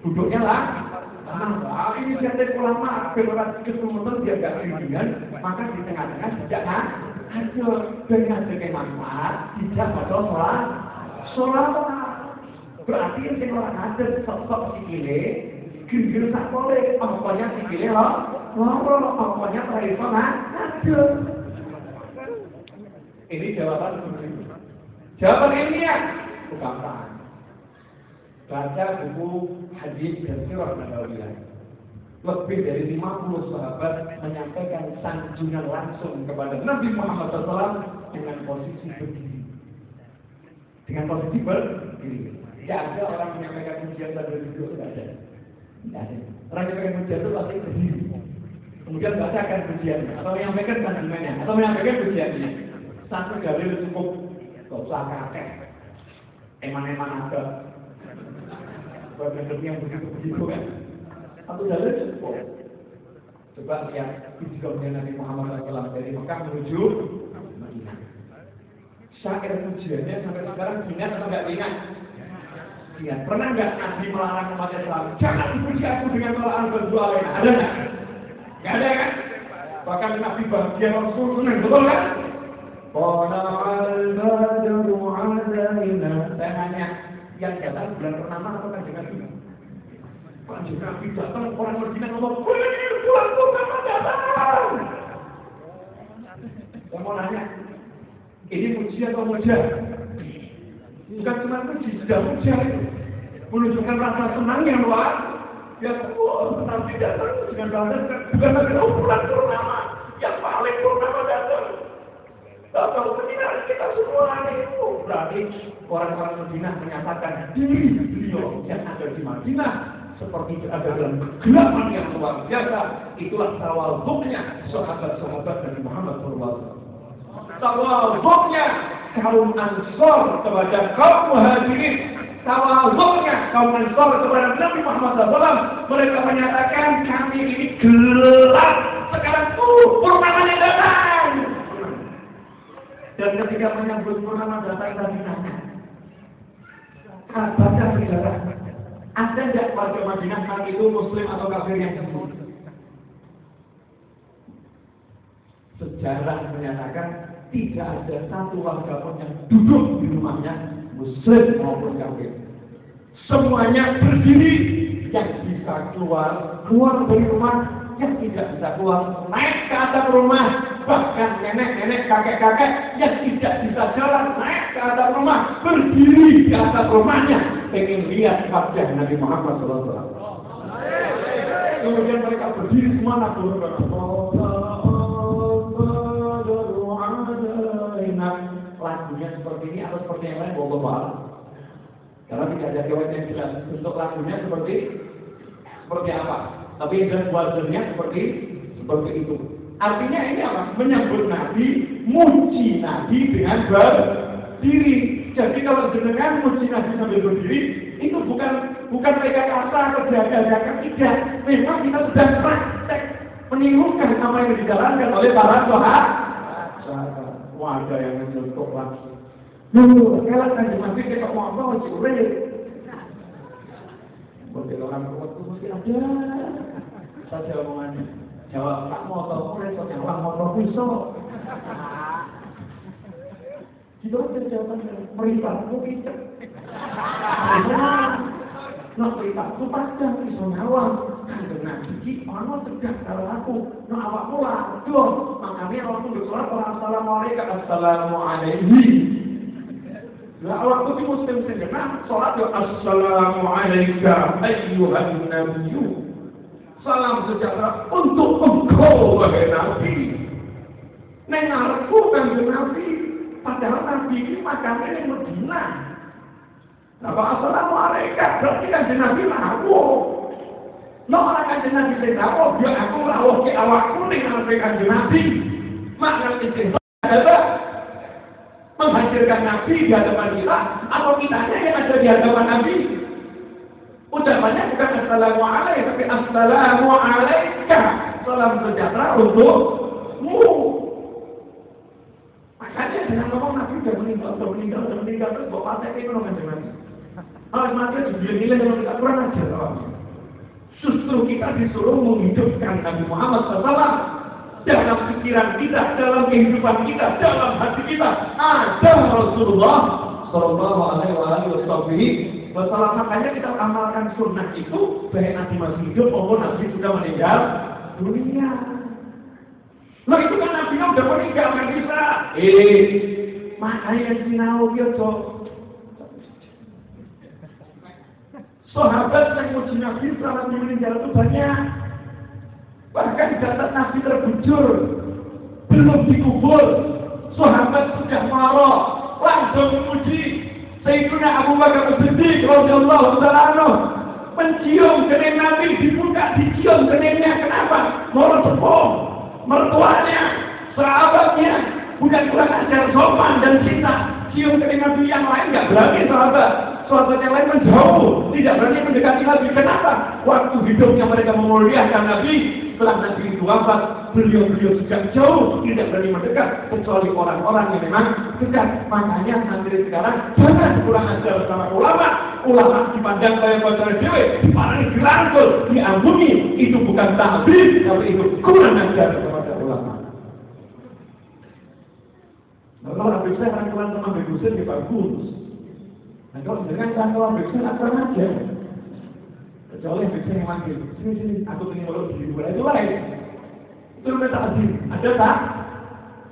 Duduknya lah. Ini jadi ulama, orang kesemutan dia nggak bimbingan, maka di tengah-tengah tidak ada dengan manfaat, tidak ada sholat. Berarti yang orang ada sok sikile, gil tak boleh, pokoknya sikile pokoknya tradisional ada. Ini jawaban seperti itu. Jawaban ilmiah, bukan. Baca buku hadis dan sirah nabawiyah. Lebih dari 50 sahabat menyampaikan sanjungan langsung kepada Nabi Muhammad SAW dengan posisi berdiri. Tidak ada orang menyampaikan pujian sambil duduk, tidak ada. Orang yang menyampaikan pujian itu pasti berdiri. Kemudian bacakan pujiannya, atau menyampaikan sanjungannya, atau menyampaikan pujiannya. Satu dalil cukup, gak usah kakek. Eman-eman ada. Bagaimana yang begitu kan? Satu dalil cukup. Coba lihat hijrahnya Nabi Muhammad SAW dari Mekah menuju Madinah. Syair pujiannya sampai sekarang ingat atau nggak ingat? Ingat. Pernah nggak Nabi melarang umat Islam? Jangan dipuji aku dengan celaan berjualan. Ada nggak? Nggak ada kan? Bahkan Nabi bahagia Rasul senang, betul kan? Saya nanya, yang datang bulan purnama atau kanjeng Nabi? Kanjeng Nabi datang, orang Madinah ngomong, bulan purnama datang. Saya mau nanya, ini puji atau muja? Bukan cuma puji, sudah muja itu. Menunjukkan rasa senang yang luar. Ya, Nabi datang dengan bahasa bukan lagi bulan purnama, yang paling purnama datang. Atau Madinah kita semua itu berarti orang-orang Madinah menyatakan diri beliau yang ada di Madinah seperti ada dalam kegelapan yang luar biasa. Itulah tawadhu'nya sahabat-sahabat Nabi Muhammad SAW. Tawadhu'nya kaum Ansor kepada kaum Muhajirin. Tawadhu'nya kaum Ansor kepada Nabi Muhammad SAW. Mereka menyatakan kami ini gelap. Sekarang purnamanya datang. Dan ketika menyambut purnama datang tadi nanya, baca sejarah, ada tidak warga Madinah saat itu Muslim atau kafir yang sembuh? Sejarah menyatakan tidak ada satu warga pun yang duduk di rumahnya Muslim maupun kafir. Semuanya berdiri, yang bisa keluar dari rumah, yang tidak bisa keluar naik ke atas rumah. Bahkan nenek-nenek, kakek-kakek yang tidak bisa jalan naik ke atas rumah, berdiri di atas rumahnya, pengen lihat wajah Nabi Muhammad SAW. Kemudian mereka berdiri semua nabur. Lagunya seperti ini atau seperti yang lain, bawa-bawa. Karena tidak ada riwayat yang jelas untuk lagunya seperti apa. Tapi yang jelas wajahnya seperti itu. Artinya ini apa? Menyambut Nabi, muji Nabi dengan berdiri. Jadi kalau jenengan muji Nabi sambil berdiri, itu bukan rekayasa atau jaga-jaga, tidak. Memang kita sudah praktek menirukan apa yang dijalankan oleh para sahabat. Wah, ada yang mencontoh lagi. Kalau kanjeng Nabi kita mau apa? Curi. Bagi orang kuat itu mesti ada. Saja omongannya. Jawab tak motor kulit, jawab motor pisau. Kita ada jawaban meripatku kita. Nah, meripatku padang pisau nyawang. Kanjeng Nabi iki ana cegah karo aku, no awakmu ladoh. Makane waktu bersolat orang assalamualaikum. Lah awakku iki muslim senengan salat yo assalamualaikum ayyuhan nabiyyu. Salam sejahtera untuk engkau wahai Nabi. Neng ngarepku kanjeng Nabi, padahal Nabi ini makamnya di Madinah. Nah, assalamualaikum berarti kanjeng Nabi rawuh. No orang kanjeng Nabi sing rawuh, yo aku rawuh ke awakku ning ngarepe kanjeng Nabi. Makna istighfar adalah menghadirkan Nabi di hadapan kita atau kitanya yang ada di hadapan Nabi. Ucapannya bukan assalamualaikum tapi assalamualaikum. Salam sejahtera untukmu. Makanya dengan ngomong Nabi sudah meninggal terus bawa partai itu dengan Nabi. Kalau mati nilai dengan kita kurang ajar. Justru kita disuruh menghidupkan Nabi Muhammad SAW dalam pikiran kita, dalam kehidupan kita, dalam hati kita. Ada Rasulullah Sallallahu Alaihi Wasallam. Makanya kita amalkan sunnah itu baik Nabi masih hidup maupun Nabi sudah meninggal dunia. Nah itu kan Nabi udah meninggal kan bisa. Makanya sinau dia sahabat yang muji Nabi selama meninggal itu banyak. Bahkan catat Nabi terbujur, belum dikubur, sahabat sudah marah, langsung memuji Sayyidina Abu Bakar As-Siddiq radhiyallahu ta'ala mencium kening Nabi, dibuka dicium keningnya. Kenapa? Mau sepuh, mertuanya, sahabatnya, bukan kurang ajar, sopan dan cinta. Cium kening Nabi yang lain nggak berani sahabat yang lain menjauh, tidak berani mendekati Nabi. Kenapa? Waktu hidupnya mereka memuliakan Nabi, setelah Nabi itu wafat, beliau juga jauh, tidak berani mendekat kecuali orang-orang yang memang dekat. Makanya sampai sekarang jangan kurang ajar sama ulama dipandang kayak pacar dewe, diparangi, dirangkul, diampuni. Itu bukan takbir, tapi itu kurang ajar kepada ulama. Kalau habis saya rangkulan sama Begusen ya bagus. Nah kalau dengan rangkulan Begusen kurang ajar. Kecuali Begusen yang manggil, sini aku ingin meluk di dua itu lain. Itu namanya takdir. Ada tak?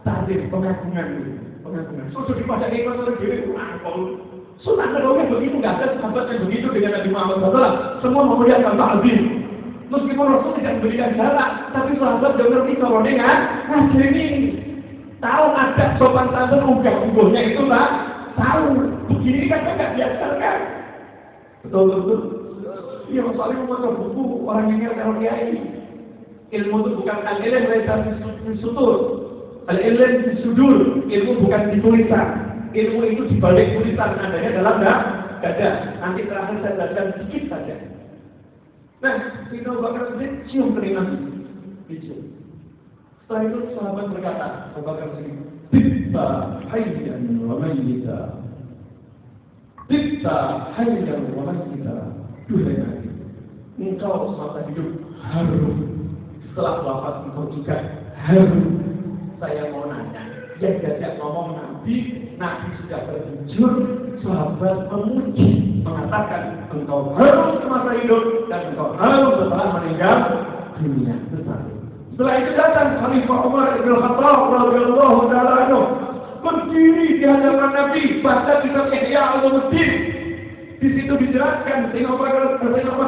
Takdir, pengagungan. Sudah dibaca ikhlas oleh diri itu angkol. Sunnah Nabi begitu, nggak ada sahabat yang begitu dengan Nabi Muhammad SAW. Semua memuliakan takdir. Meskipun Rasul tidak memberikan jarak, tapi sahabat juga ngerti kalau dengan ngajar ini. Tahu ada sopan santun unggah-unggahnya itu lah. Tahu. Begini kan nggak diajarkan. Betul. Iya, soalnya membaca buku orang yang ngerti kiai. Ilmu itu bukan al-ilm di sutur, al-ilm di sudur. Ilmu bukan di tulisan. Ilmu itu di balik tulisan, adanya dalam dada. Nanti terakhir saya jelaskan sedikit saja. Nah, Sayyidina Abu Bakar Siddiq cium kening Nabi. Dicium. Setelah itu sahabat berkata, Abu Bakar Siddiq, "Tibta hayyan wa mayyita." Tibta hayyan wa mayyita. Duhai Nabi, engkau semasa hidup harum. Setelah wafat engkau juga harum. Saya mau nanya, yang diajak ngomong Nabi sudah berbujur, sahabat memuji, mengatakan engkau harum semasa hidup dan engkau harum setelah meninggal dunia. Setelah itu datang Khalifah Umar bin Khattab radhiyallahu ta'ala anhu berdiri di hadapan Nabi, baca kitab Ihya Ulumuddin. Di situ dijelaskan Sayyidina Umar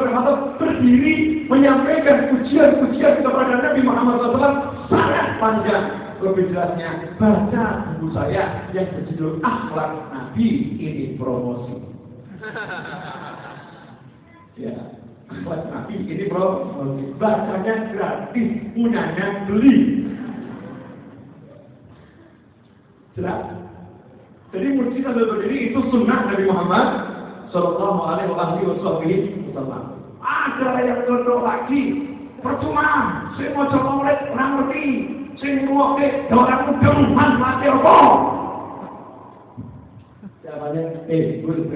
bin Khattab berdiri menyampaikan pujian-pujian kepada Nabi Muhammad SAW sangat panjang. Lebih jelasnya baca buku saya yang berjudul Akhlak Nabi, ini promosi. Ya, Akhlak Nabi ini promosi. Bacanya gratis, punyanya beli. Jelas. Jadi mujizat berdiri itu sunnah Nabi Muhammad Sallallahu Alaihi Wasallam. Ada yang condong lagi, percuma. Saya mau coba mulai orang ngerti. Saya mau ke orang mudeng, mati apa? Siapanya? Gue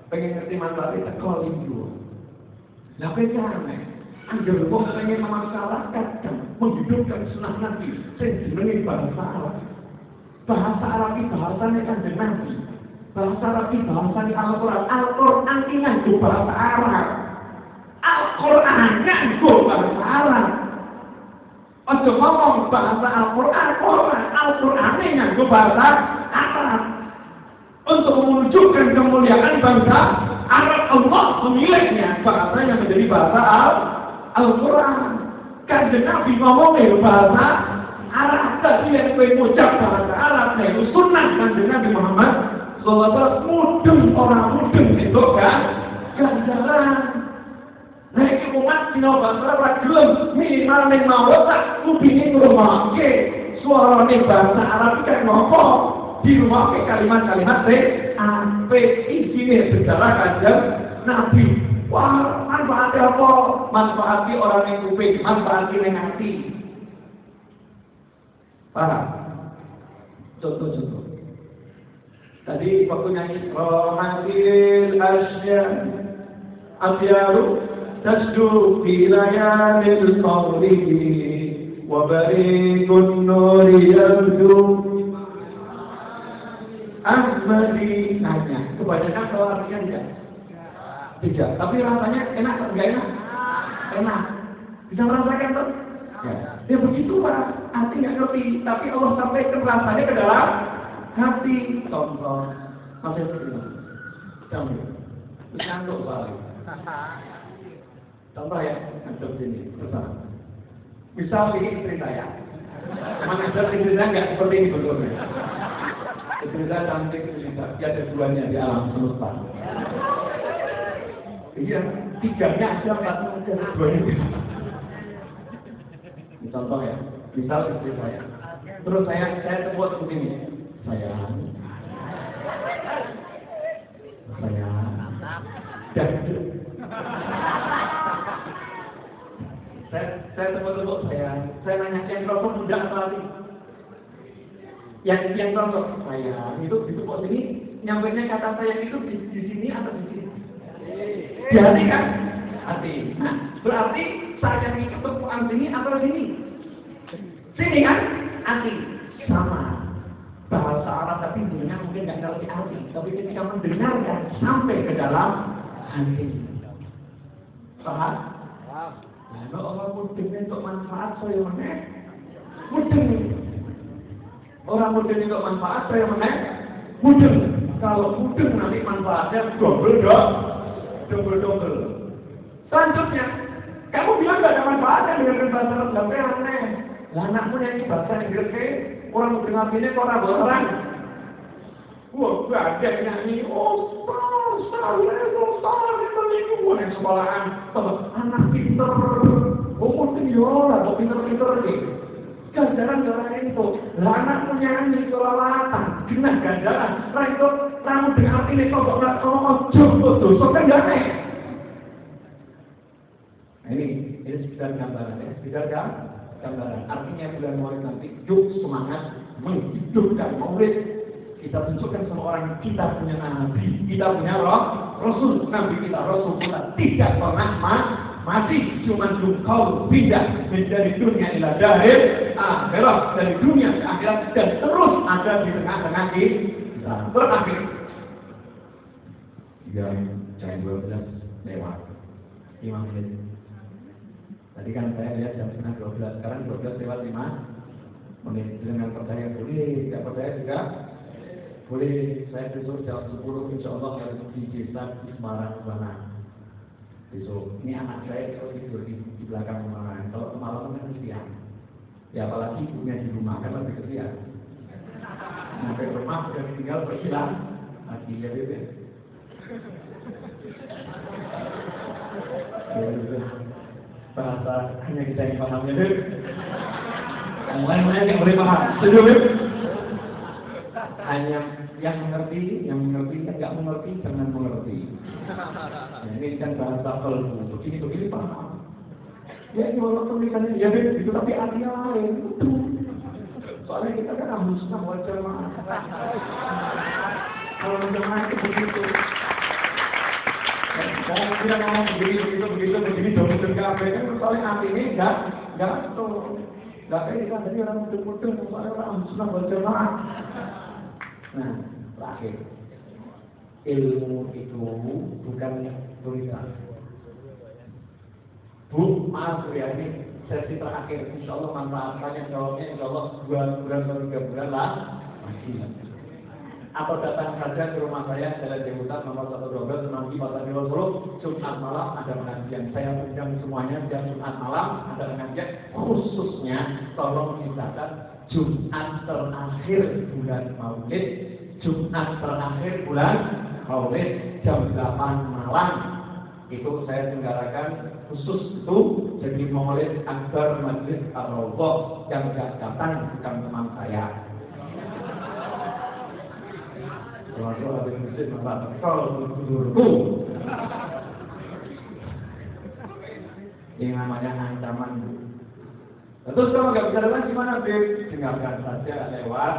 pengen ngerti manfaat itu kalau itu. Lah bagaimana? Anjir kok pengen memasalahkan dan menghidupkan sunnah Nabi. Saya jenenge bahasa Arab. Bahasa Arab itu bahasanya Kanjeng Nabi. Bahasa Arab itu bahasanya Al-Quran. Al-Quran itu bahasa Arab. Qurannya itu bahasa Arab. Ojo ngomong bahasa Al-Quran, Al-Qurannya itu bahasa Arab. Untuk menunjukkan kemuliaan bangsa Arab, Allah memilihnya bahasa yang menjadi bahasa Al-Quran. Kanjeng Nabi ngomongnya bahasa Arab, tapi yang mengucap bahasa Arab yaitu sunnah Kanjeng Nabi Muhammad sallallahu alaihi wasallam. Mudeng orang mudeng itu kan ganjaran. Nah, iki umat dina bahasa Arab gelem minimal ning mawosak kupinge ngrungokke suarane bahasa Arab kan ngopo dirungokke kalimat-kalimat apik isine sejarah Kanjeng Nabi. Wah, manfaatnya apa? Manfaatnya orang yang kuping, manfaatnya yang hati. Paham? Contoh-contoh. Tadi waktu nyanyi Rohatil Asya Abyaru Tasdu fi layalil qawli Wa barikun nuri yabdu Ahmadi. Nanya, kebanyakan kalau artinya tidak. Tidak, tapi rasanya enak atau enggak enak? Enak. Bisa merasakan tuh? Ya begitu Pak, hati nggak ngerti, tapi Allah sampaikan rasanya ke dalam hati. Contoh, masih terima. Contoh, ngantuk balik. Contoh ya, ngantuk sini, bersama. Misal ini istri saya, mana ada istri saya nggak seperti ini betulnya. Istri saya cantik, dia ada duanya di alam semesta. Iya, tiganya aja, empatnya aja, duanya. Contoh ya, misal istri saya, terus saya buat begini, sayang, saya tepuk saya nanya yang rokok muda apa lagi? Yang rokok saya itu kok sini, nyampainya kata saya itu di sini atau di sini? Di hati kan? Hati. Nah, berarti sayang itu tepukan sini atau sini? Sini kan? Hati. Sama. Bahasa Arab tapi dengar mungkin nggak ngerti hati, tapi ketika mendengarkan sampai ke dalam hati. Paham? Nah, orang mudeng untuk manfaat saya meneh. Mudeng. Orang mudeng untuk manfaat saya meneh. Mudeng. Kalau mudeng nanti manfaatnya double. Selanjutnya, kamu bilang nggak ada manfaatnya dengan bahasa Arab, tapi aneh. Lah anakmu yang bahasa Inggris orang mudeng artinya kok orang. Wah, gak nyanyi. Yang sekolahan, anak pinter, mungkin yola, pinter nih. Ganjaran itu, anak menyanyi kelewatan, genah ganjaran. Nah itu, kamu dengan ini kok nggak ojo dosa kan gak nih? Ini sekedar gambaran ya, gambaran. Artinya bulan Maulid nanti, yuk semangat menghidupkan Maulid. Kita tunjukkan sama orang kita punya nabi, kita punya rasul, nabi kita, rasul kita tidak pernah mati, cuma kau pindah dari dunia ila dari akhirat, dari dunia ke akhirat dan terus ada di tengah-tengah kita. Terakhir, jam 12 lewat 5 menit. Tadi kan saya lihat jam 11:30, sekarang 12 lewat 5 menit. Dengan percaya boleh, tidak percaya juga boleh. Saya besok jam 10 insya Allah harus di desa di Semarang sana. Besok ini anak saya kalau tidur di belakang rumah. Kalau malam kan kesian. Ya apalagi ibunya di rumah kan lebih kesian. Sampai rumah sudah ditinggal berhilang lagi ya bebek. Bahasa hanya kita yang paham ya beb. Yang lain-lain yang boleh paham. Setuju beb? Hanya yang mengerti kan nggak mengerti jangan mengerti. Nah, ini kan bahasa kalbu begini paham. Ya ini walaupun tulisannya ya begitu tapi artinya lain. Soalnya kita kan ahlu sunnah wal jamaah. Kalau jamaah itu begitu. Kalau kita ngomong begini domestik kafe kan soalnya artinya nggak tuh. Nggak kayak kita tadi orang mudeng soalnya orang ahlu sunnah wal jamaah. Nah, terakhir, ilmu itu bukan tulisan. maaf ya, ini sesi terakhir. Insya Allah manfaatnya jawabnya Insya Allah 2 bulan atau 3 bulan lah masih. Atau datang saja ke rumah saya, Jalan Dehutan nomor 112 Semanggi Kota Solo, Jumat malam ada pengajian. Saya undang semuanya setiap Jumat malam ada pengajian. Khususnya tolong dicatat Jumat terakhir bulan Maulid, Jumat terakhir bulan Maulid jam 8 malam. Itu saya selenggarakan khusus itu jadi Maulid Akbar Masjid Ar-Rawdah. Yang datang bukan teman saya. Kalau habis masjid malah kalau dulu ini namanya ancaman. Terus kalau nggak bisa datang gimana, Beb? Dengarkan saja lewat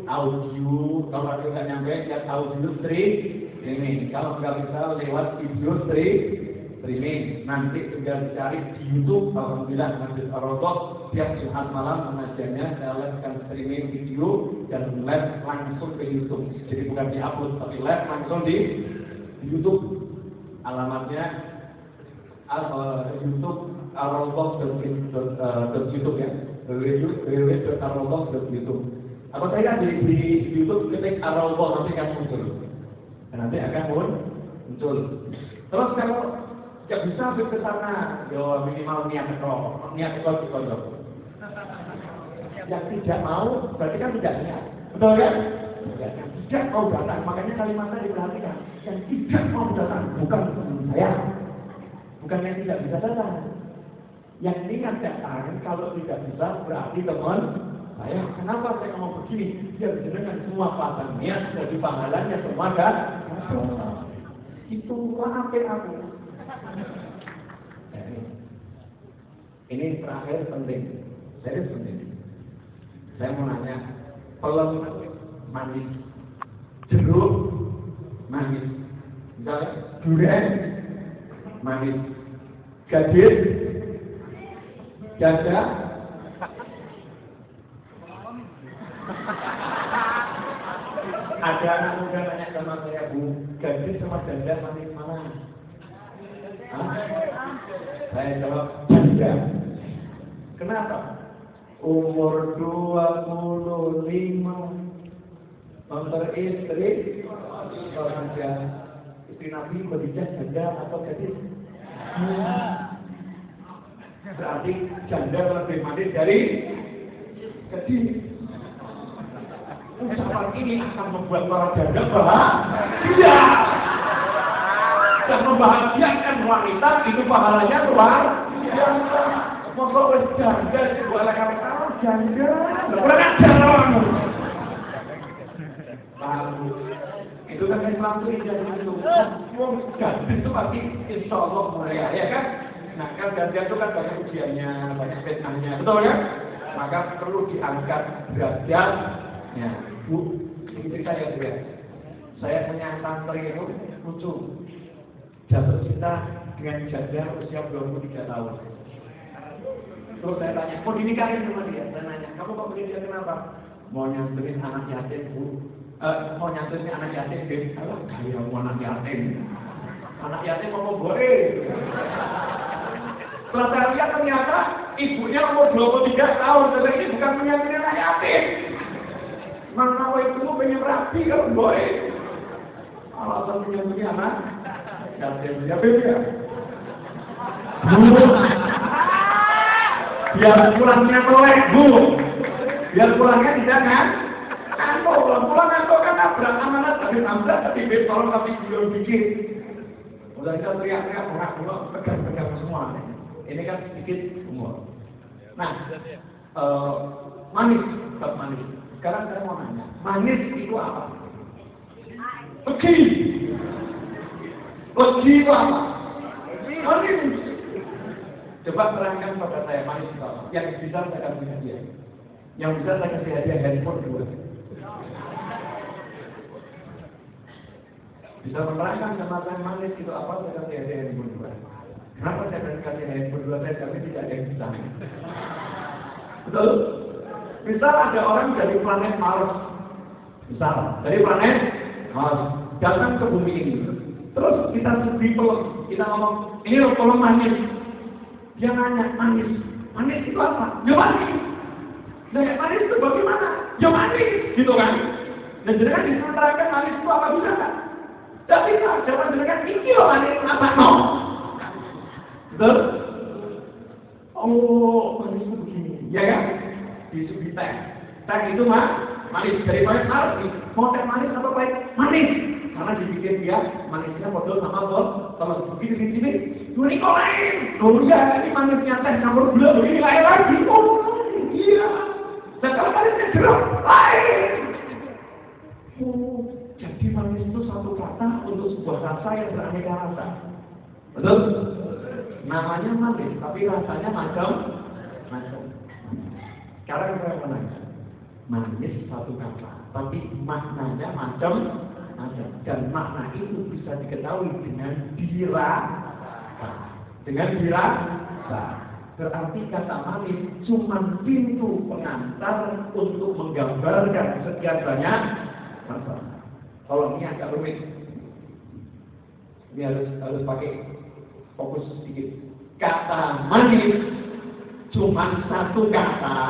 audio. Kalau audio nggak nyampe, lihat audio streaming. Kalau nggak bisa lewat video streaming. Nanti tinggal dicari di YouTube. Alhamdulillah Masjid Ar-Rawdah tiap Jumat malam pengajiannya saya live streaming video dan live langsung ke YouTube. Jadi bukan di-upload tapi live langsung di YouTube. Alamatnya YouTube Ar-Rawdah.youtube ya. www.arrawdah.youtube. Apa saya di YouTube ketik Ar-Rawdah nanti akan muncul. Dan nanti akan muncul. Terus kalau nggak bisa ke sana, yo minimal niat ekor dikodok. Yang tidak mau berarti kan tidak niat, betul kan? Tidak mau datang, makanya kalimatnya diperhatikan. Yang tidak mau datang bukan saya, bukan yang tidak bisa datang. Yang niat datang kalau tidak bisa berarti teman saya. Kenapa saya ngomong begini? Biar dengan semua pasang niat jadi pahalanya semua kan? Itu maafin aku. Ini terakhir penting, serius penting. Saya mau nanya, pelem manis, jeruk manis, misalnya durian manis, gadis, janda, ada anak muda nanya sama saya, Bu, gadis sama janda manis mana? Saya jawab janda. Kenapa? Umur 25 nonton istri saja. Istri Nabi berbijak janda atau gadis? Berarti janda lebih manis dari gadis. Ucapan ini akan membuat para janda bahagia. Dan membahagiakan wanita itu pahalanya luar biasa. Masa janda itu boleh kamu janda, kurang ajar kamu. Itu kan Islam itu itu. Wong gadis itu pasti insya Allah mulia, ya kan? Nah kan janda itu kan banyak ujiannya, banyak fitnahnya, betul ya? Maka perlu diangkat derajatnya. Bu, ini cerita ya Bu ya. Saya punya santri itu lucu. Jatuh cinta dengan janda usia 23 tahun. Terus saya tanya, mau dinikahin sama dia? Saya nanya, kamu kok begini dia kenapa? Mau nyamperin anak yatim, Bu. Mau nyamperin anak yatim, Bu. Alah, kaya mau anak yatim. Anak yatim mau boleh. Setelah saya lihat ternyata ibunya umur 23 tahun. Jadi ini bukan menyamperin anak yatim. Mana itu pengen rapi kalau boleh. Alasan menyamperin anak yatim, ya beda. Biar pulangnya melek, Bu. Biar pulangnya tidak ngantuk. Pulang ngantuk kan nabrak amanat tapi nabrak tapi tolong tapi belum dikit. Udah kita teriak-teriak orang dulu pegang-pegang semua. Ini kan sedikit umur. Nah, manis, tetap manis. Sekarang saya mau nanya, manis itu apa? Pegi. Pegi itu apa? Manis. Coba terangkan pada saya manis itu apa? Yang bisa saya kasih hadiah. Yang bisa saya kasih hadiah handphone 2. Bisa menerangkan sama saya manis itu apa? Saya kasih hadiah handphone 2. Kenapa saya kasih handphone 2? Saya kami tidak ada yang bisa. Betul? Misal ada orang dari planet Mars. Misal dari planet Mars datang ke bumi ini. Terus kita sedih peluk, kita ngomong ini loh peluk manis. Dia nanya, manis. Manis itu apa? Ya manis. Nah, manis itu bagaimana? Ya manis, gitu kan? Dan jenengan diterangkan manis itu apa bisa kan? Tapi kalau jangan jenengan ini loh manis apa no? Betul? Oh, manis itu begini, ya kan? Disuguhi teh. Teh itu manis dari manis harus mau teh manis apa baik? Manis. Karena dipikir dia manisnya modal sama bos. Kalau begitu di sini, ini kok lain? Oh iya, ini manisnya teh campur gula begini lain lagi. Oh iya. Dan kalau manisnya jeruk lain. Oh, jadi manis itu satu kata untuk sebuah rasa yang beraneka rasa. Betul? Namanya manis, tapi rasanya macam-macam. Sekarang saya menanya, manis satu kata, tapi maknanya macam-macam. Dan makna itu bisa diketahui dengan dirasa. Berarti kata manis cuma pintu pengantar untuk menggambarkan sekian banyak masalah. Kalau ini agak rumit, ini harus pakai fokus sedikit. Kata manis cuma satu kata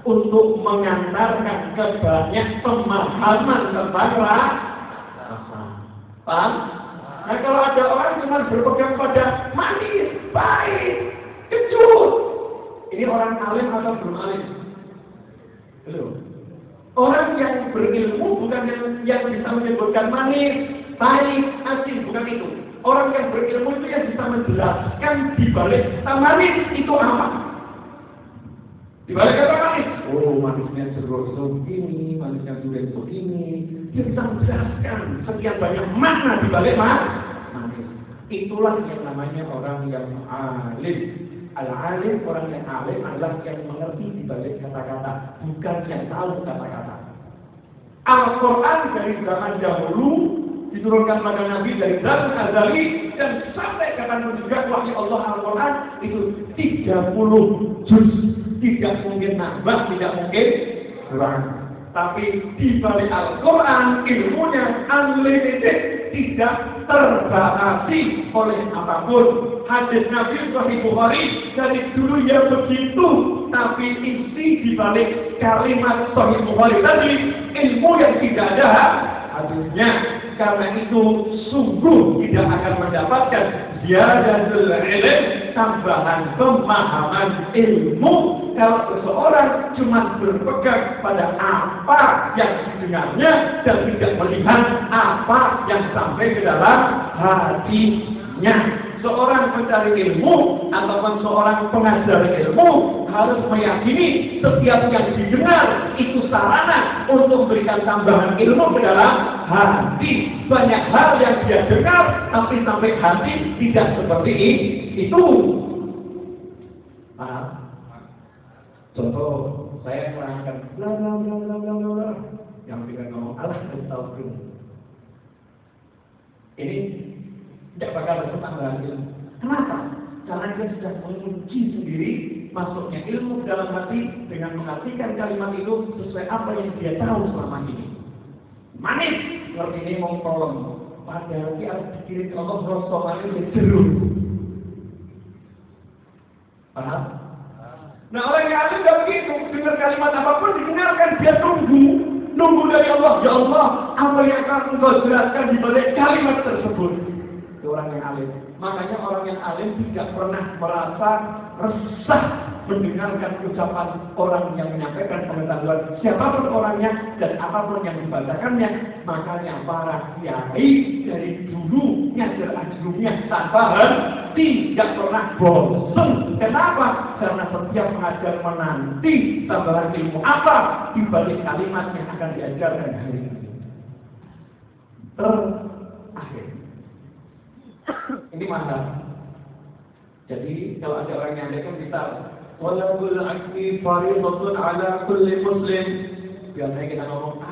untuk mengantarkan ke banyak pemahaman tentang rasa. Paham? Nah kalau ada orang cuma berpegang pada manis, baik, kecut, ini orang alim atau belum alim? Belum. Orang yang berilmu bukan yang bisa menyebutkan manis, baik, asin, bukan itu. Orang yang berilmu itu yang bisa menjelaskan di balik kata manis itu apa? Di balik kata manis, oh manisnya jeruk begini, manisnya durian begini. Dia bisa menjelaskan sekian banyak makna di balik manis. Itulah yang namanya orang yang alim. Al-alim, orang yang alim adalah yang mengerti di balik kata-kata, bukan yang tahu kata-kata. Al-Quran dari zaman dahulu diturunkan pada Nabi dari zaman azali dan sampai kapanpun juga wahyu Allah Al-Quran itu 30 juz. Tidak mungkin nambah, tidak mungkin kurang. Tapi di balik Al-Quran ilmunya unlimited, tidak terbatasi oleh apapun. Hadis Nabi Sahih Bukhari dari dulu ya begitu, tapi isi di balik kalimat Sahih Bukhari tadi ilmu yang tidak ada hadisnya. Karena itu sungguh tidak akan mendapatkan ziyadatul ilm, tambahan pemahaman ilmu. Kalau seseorang cuma berpegang pada apa yang didengarnya dan tidak melihat apa yang sampai ke dalam hatinya. Seorang pencari ilmu ataupun seorang pengajar ilmu harus meyakini setiap yang didengar itu sarana untuk memberikan tambahan ilmu ke dalam hati. Banyak hal yang dia dengar tapi sampai hati tidak seperti itu. Contoh saya menerangkan bla yang dengan ngomong Allah tahu. Ini tidak bakal ada tambahan ilmu. Kenapa? Karena dia sudah mengunci sendiri masuknya ilmu ke dalam hati dengan mengartikan kalimat itu sesuai apa yang dia tahu selama ini. Manis, ngerti ini mau tolong. Padahal dia harus dikirim Allah rasa manis yang jeruk. Paham? Nah orang yang alim tidak begitu, dengar kalimat apapun didengarkan, dia nunggu dari Allah. Ya Allah, apa yang akan engkau jelaskan di balik kalimat tersebut? Itu orang yang alim. Makanya orang yang alim tidak pernah merasa resah mendengarkan ucapan orang yang menyampaikan pengetahuan siapapun orangnya dan apapun yang dibacakannya. Makanya para kiai dari dulu ngajar ajrumnya tanpa henti, tidak pernah bosan. Kenapa? Karena setiap mengajar menanti tambahan ilmu apa di balik kalimat yang akan diajarkan hari ini. Terakhir, ini mahal. Jadi kalau ada orang yang ada kita walabul akmi faridatun ala kulli muslim. Biasanya kita ngomong,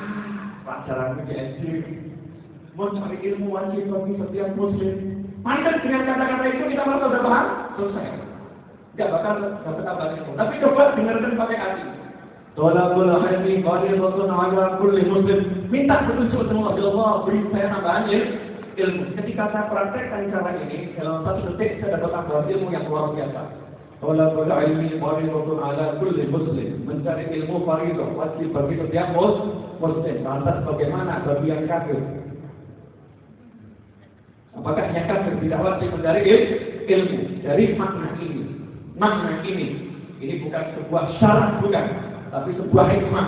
pelajaran PhD mau cari ilmu wajib bagi setiap muslim. Maka dengan kata-kata itu kita merasa sudah paham? Selesai. Tidak bakal dapat tambahan ilmu. Tapi coba dengarkan pakai hati. Walabul akmi faridatun ala kulli muslim. Minta petunjuk sama Allah, beri saya tambahan ilmu. Ketika saya praktekkan cara ini, dalam 1 detik saya dapat tambahan ilmu yang luar biasa. Talabul ilmi fardhatun ala kulli muslim. Mencari ilmu fardhah wajib bagi setiap muslim. Lantas bagaimana bagi yang kafir? Apakah yang kafir tidak wajib mencari ilmu? Dari makna ini bukan sebuah syarat, bukan, tapi sebuah hikmah.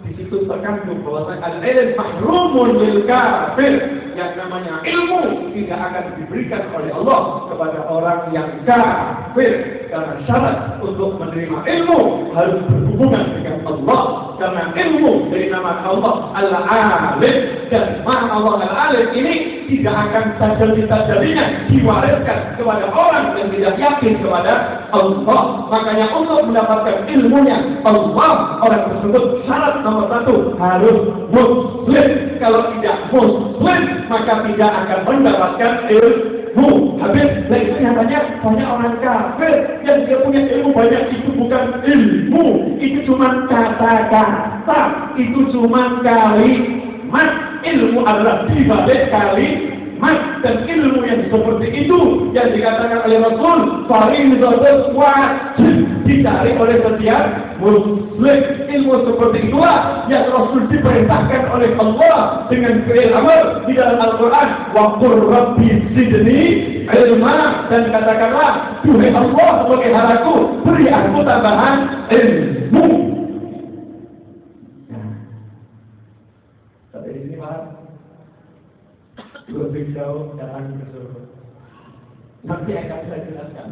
Di situ terkandung bahwa al-ilm mahrumun lil kafir. Yang namanya ilmu tidak akan diberikan oleh Allah kepada orang yang kafir. Karena syarat untuk menerima ilmu harus berhubungan dengan Allah. Karena ilmu dari nama Allah Al-Alim, dan nama Allah Al-Alim ini tidak akan tajam-tajamnya diwariskan kepada orang yang tidak yakin kepada Allah. Makanya untuk mendapatkan ilmunya Allah, orang tersebut syarat nomor 1 harus muslim. Kalau tidak muslim maka tidak akan mendapatkan ilmu. Habis dari itu nyatanya banyak orang kafir yang dia punya ilmu banyak, itu bukan ilmu, itu cuma kata-kata, itu cuma kalimat. Ilmu adalah dibalik kalimat, dan ilmu yang seperti itu yang dikatakan oleh Rasul fardhatun wajib dicari oleh setiap muslim. Ilmu seperti itulah yang Rasul diperintahkan oleh Allah dengan fi'il amr di dalam Al-Quran, wa qur rabbi zidni ilma, dan katakanlah duhai Allah sebagai halaku, beri aku tambahan ilmu. Sampai di sini Pak, lebih jauh datang ke surga. Nanti akan saya jelaskan.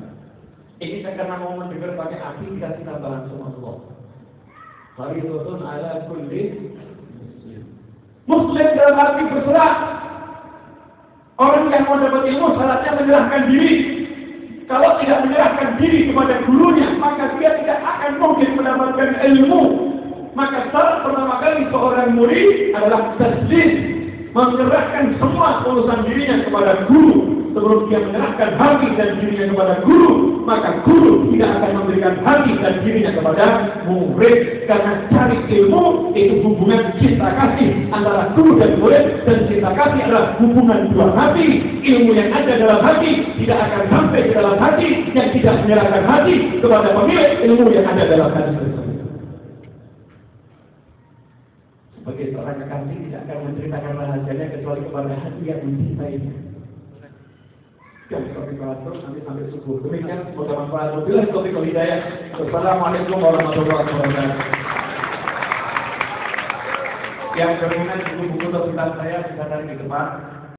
Ini saya karena mau mendengar pakai hati dikasih tambahan sama Allah. Fardhatun ala kulli muslim dalam arti berserah. Orang yang mau dapat ilmu syaratnya menyerahkan diri. Kalau tidak menyerahkan diri kepada gurunya, maka dia tidak akan mungkin mendapatkan ilmu. Maka syarat pertama kali seorang murid adalah taslim, menyerahkan semua urusan dirinya kepada guru. Sebelum dia menyerahkan hati dan dirinya kepada guru, maka guru tidak akan memberikan hati dan dirinya kepada murid. Karena cari ilmu itu hubungan cinta kasih antara guru dan murid, dan cinta kasih adalah hubungan dua hati. Ilmu yang ada dalam hati tidak akan sampai ke dalam hati yang tidak menyerahkan hati kepada pemilik ilmu yang ada dalam hati tersebut. Sebagai seorang kekasih tidak akan menceritakan rahasianya kecuali kepada hati yang mencintainya. Dan sampai terus nanti sampai subuh. Demikian semoga manfaat. Wabillahi taufiq wal hidayah. Wassalamualaikum warahmatullahi wabarakatuh. Yang berminat buku-buku tentang saya bisa cari di depan.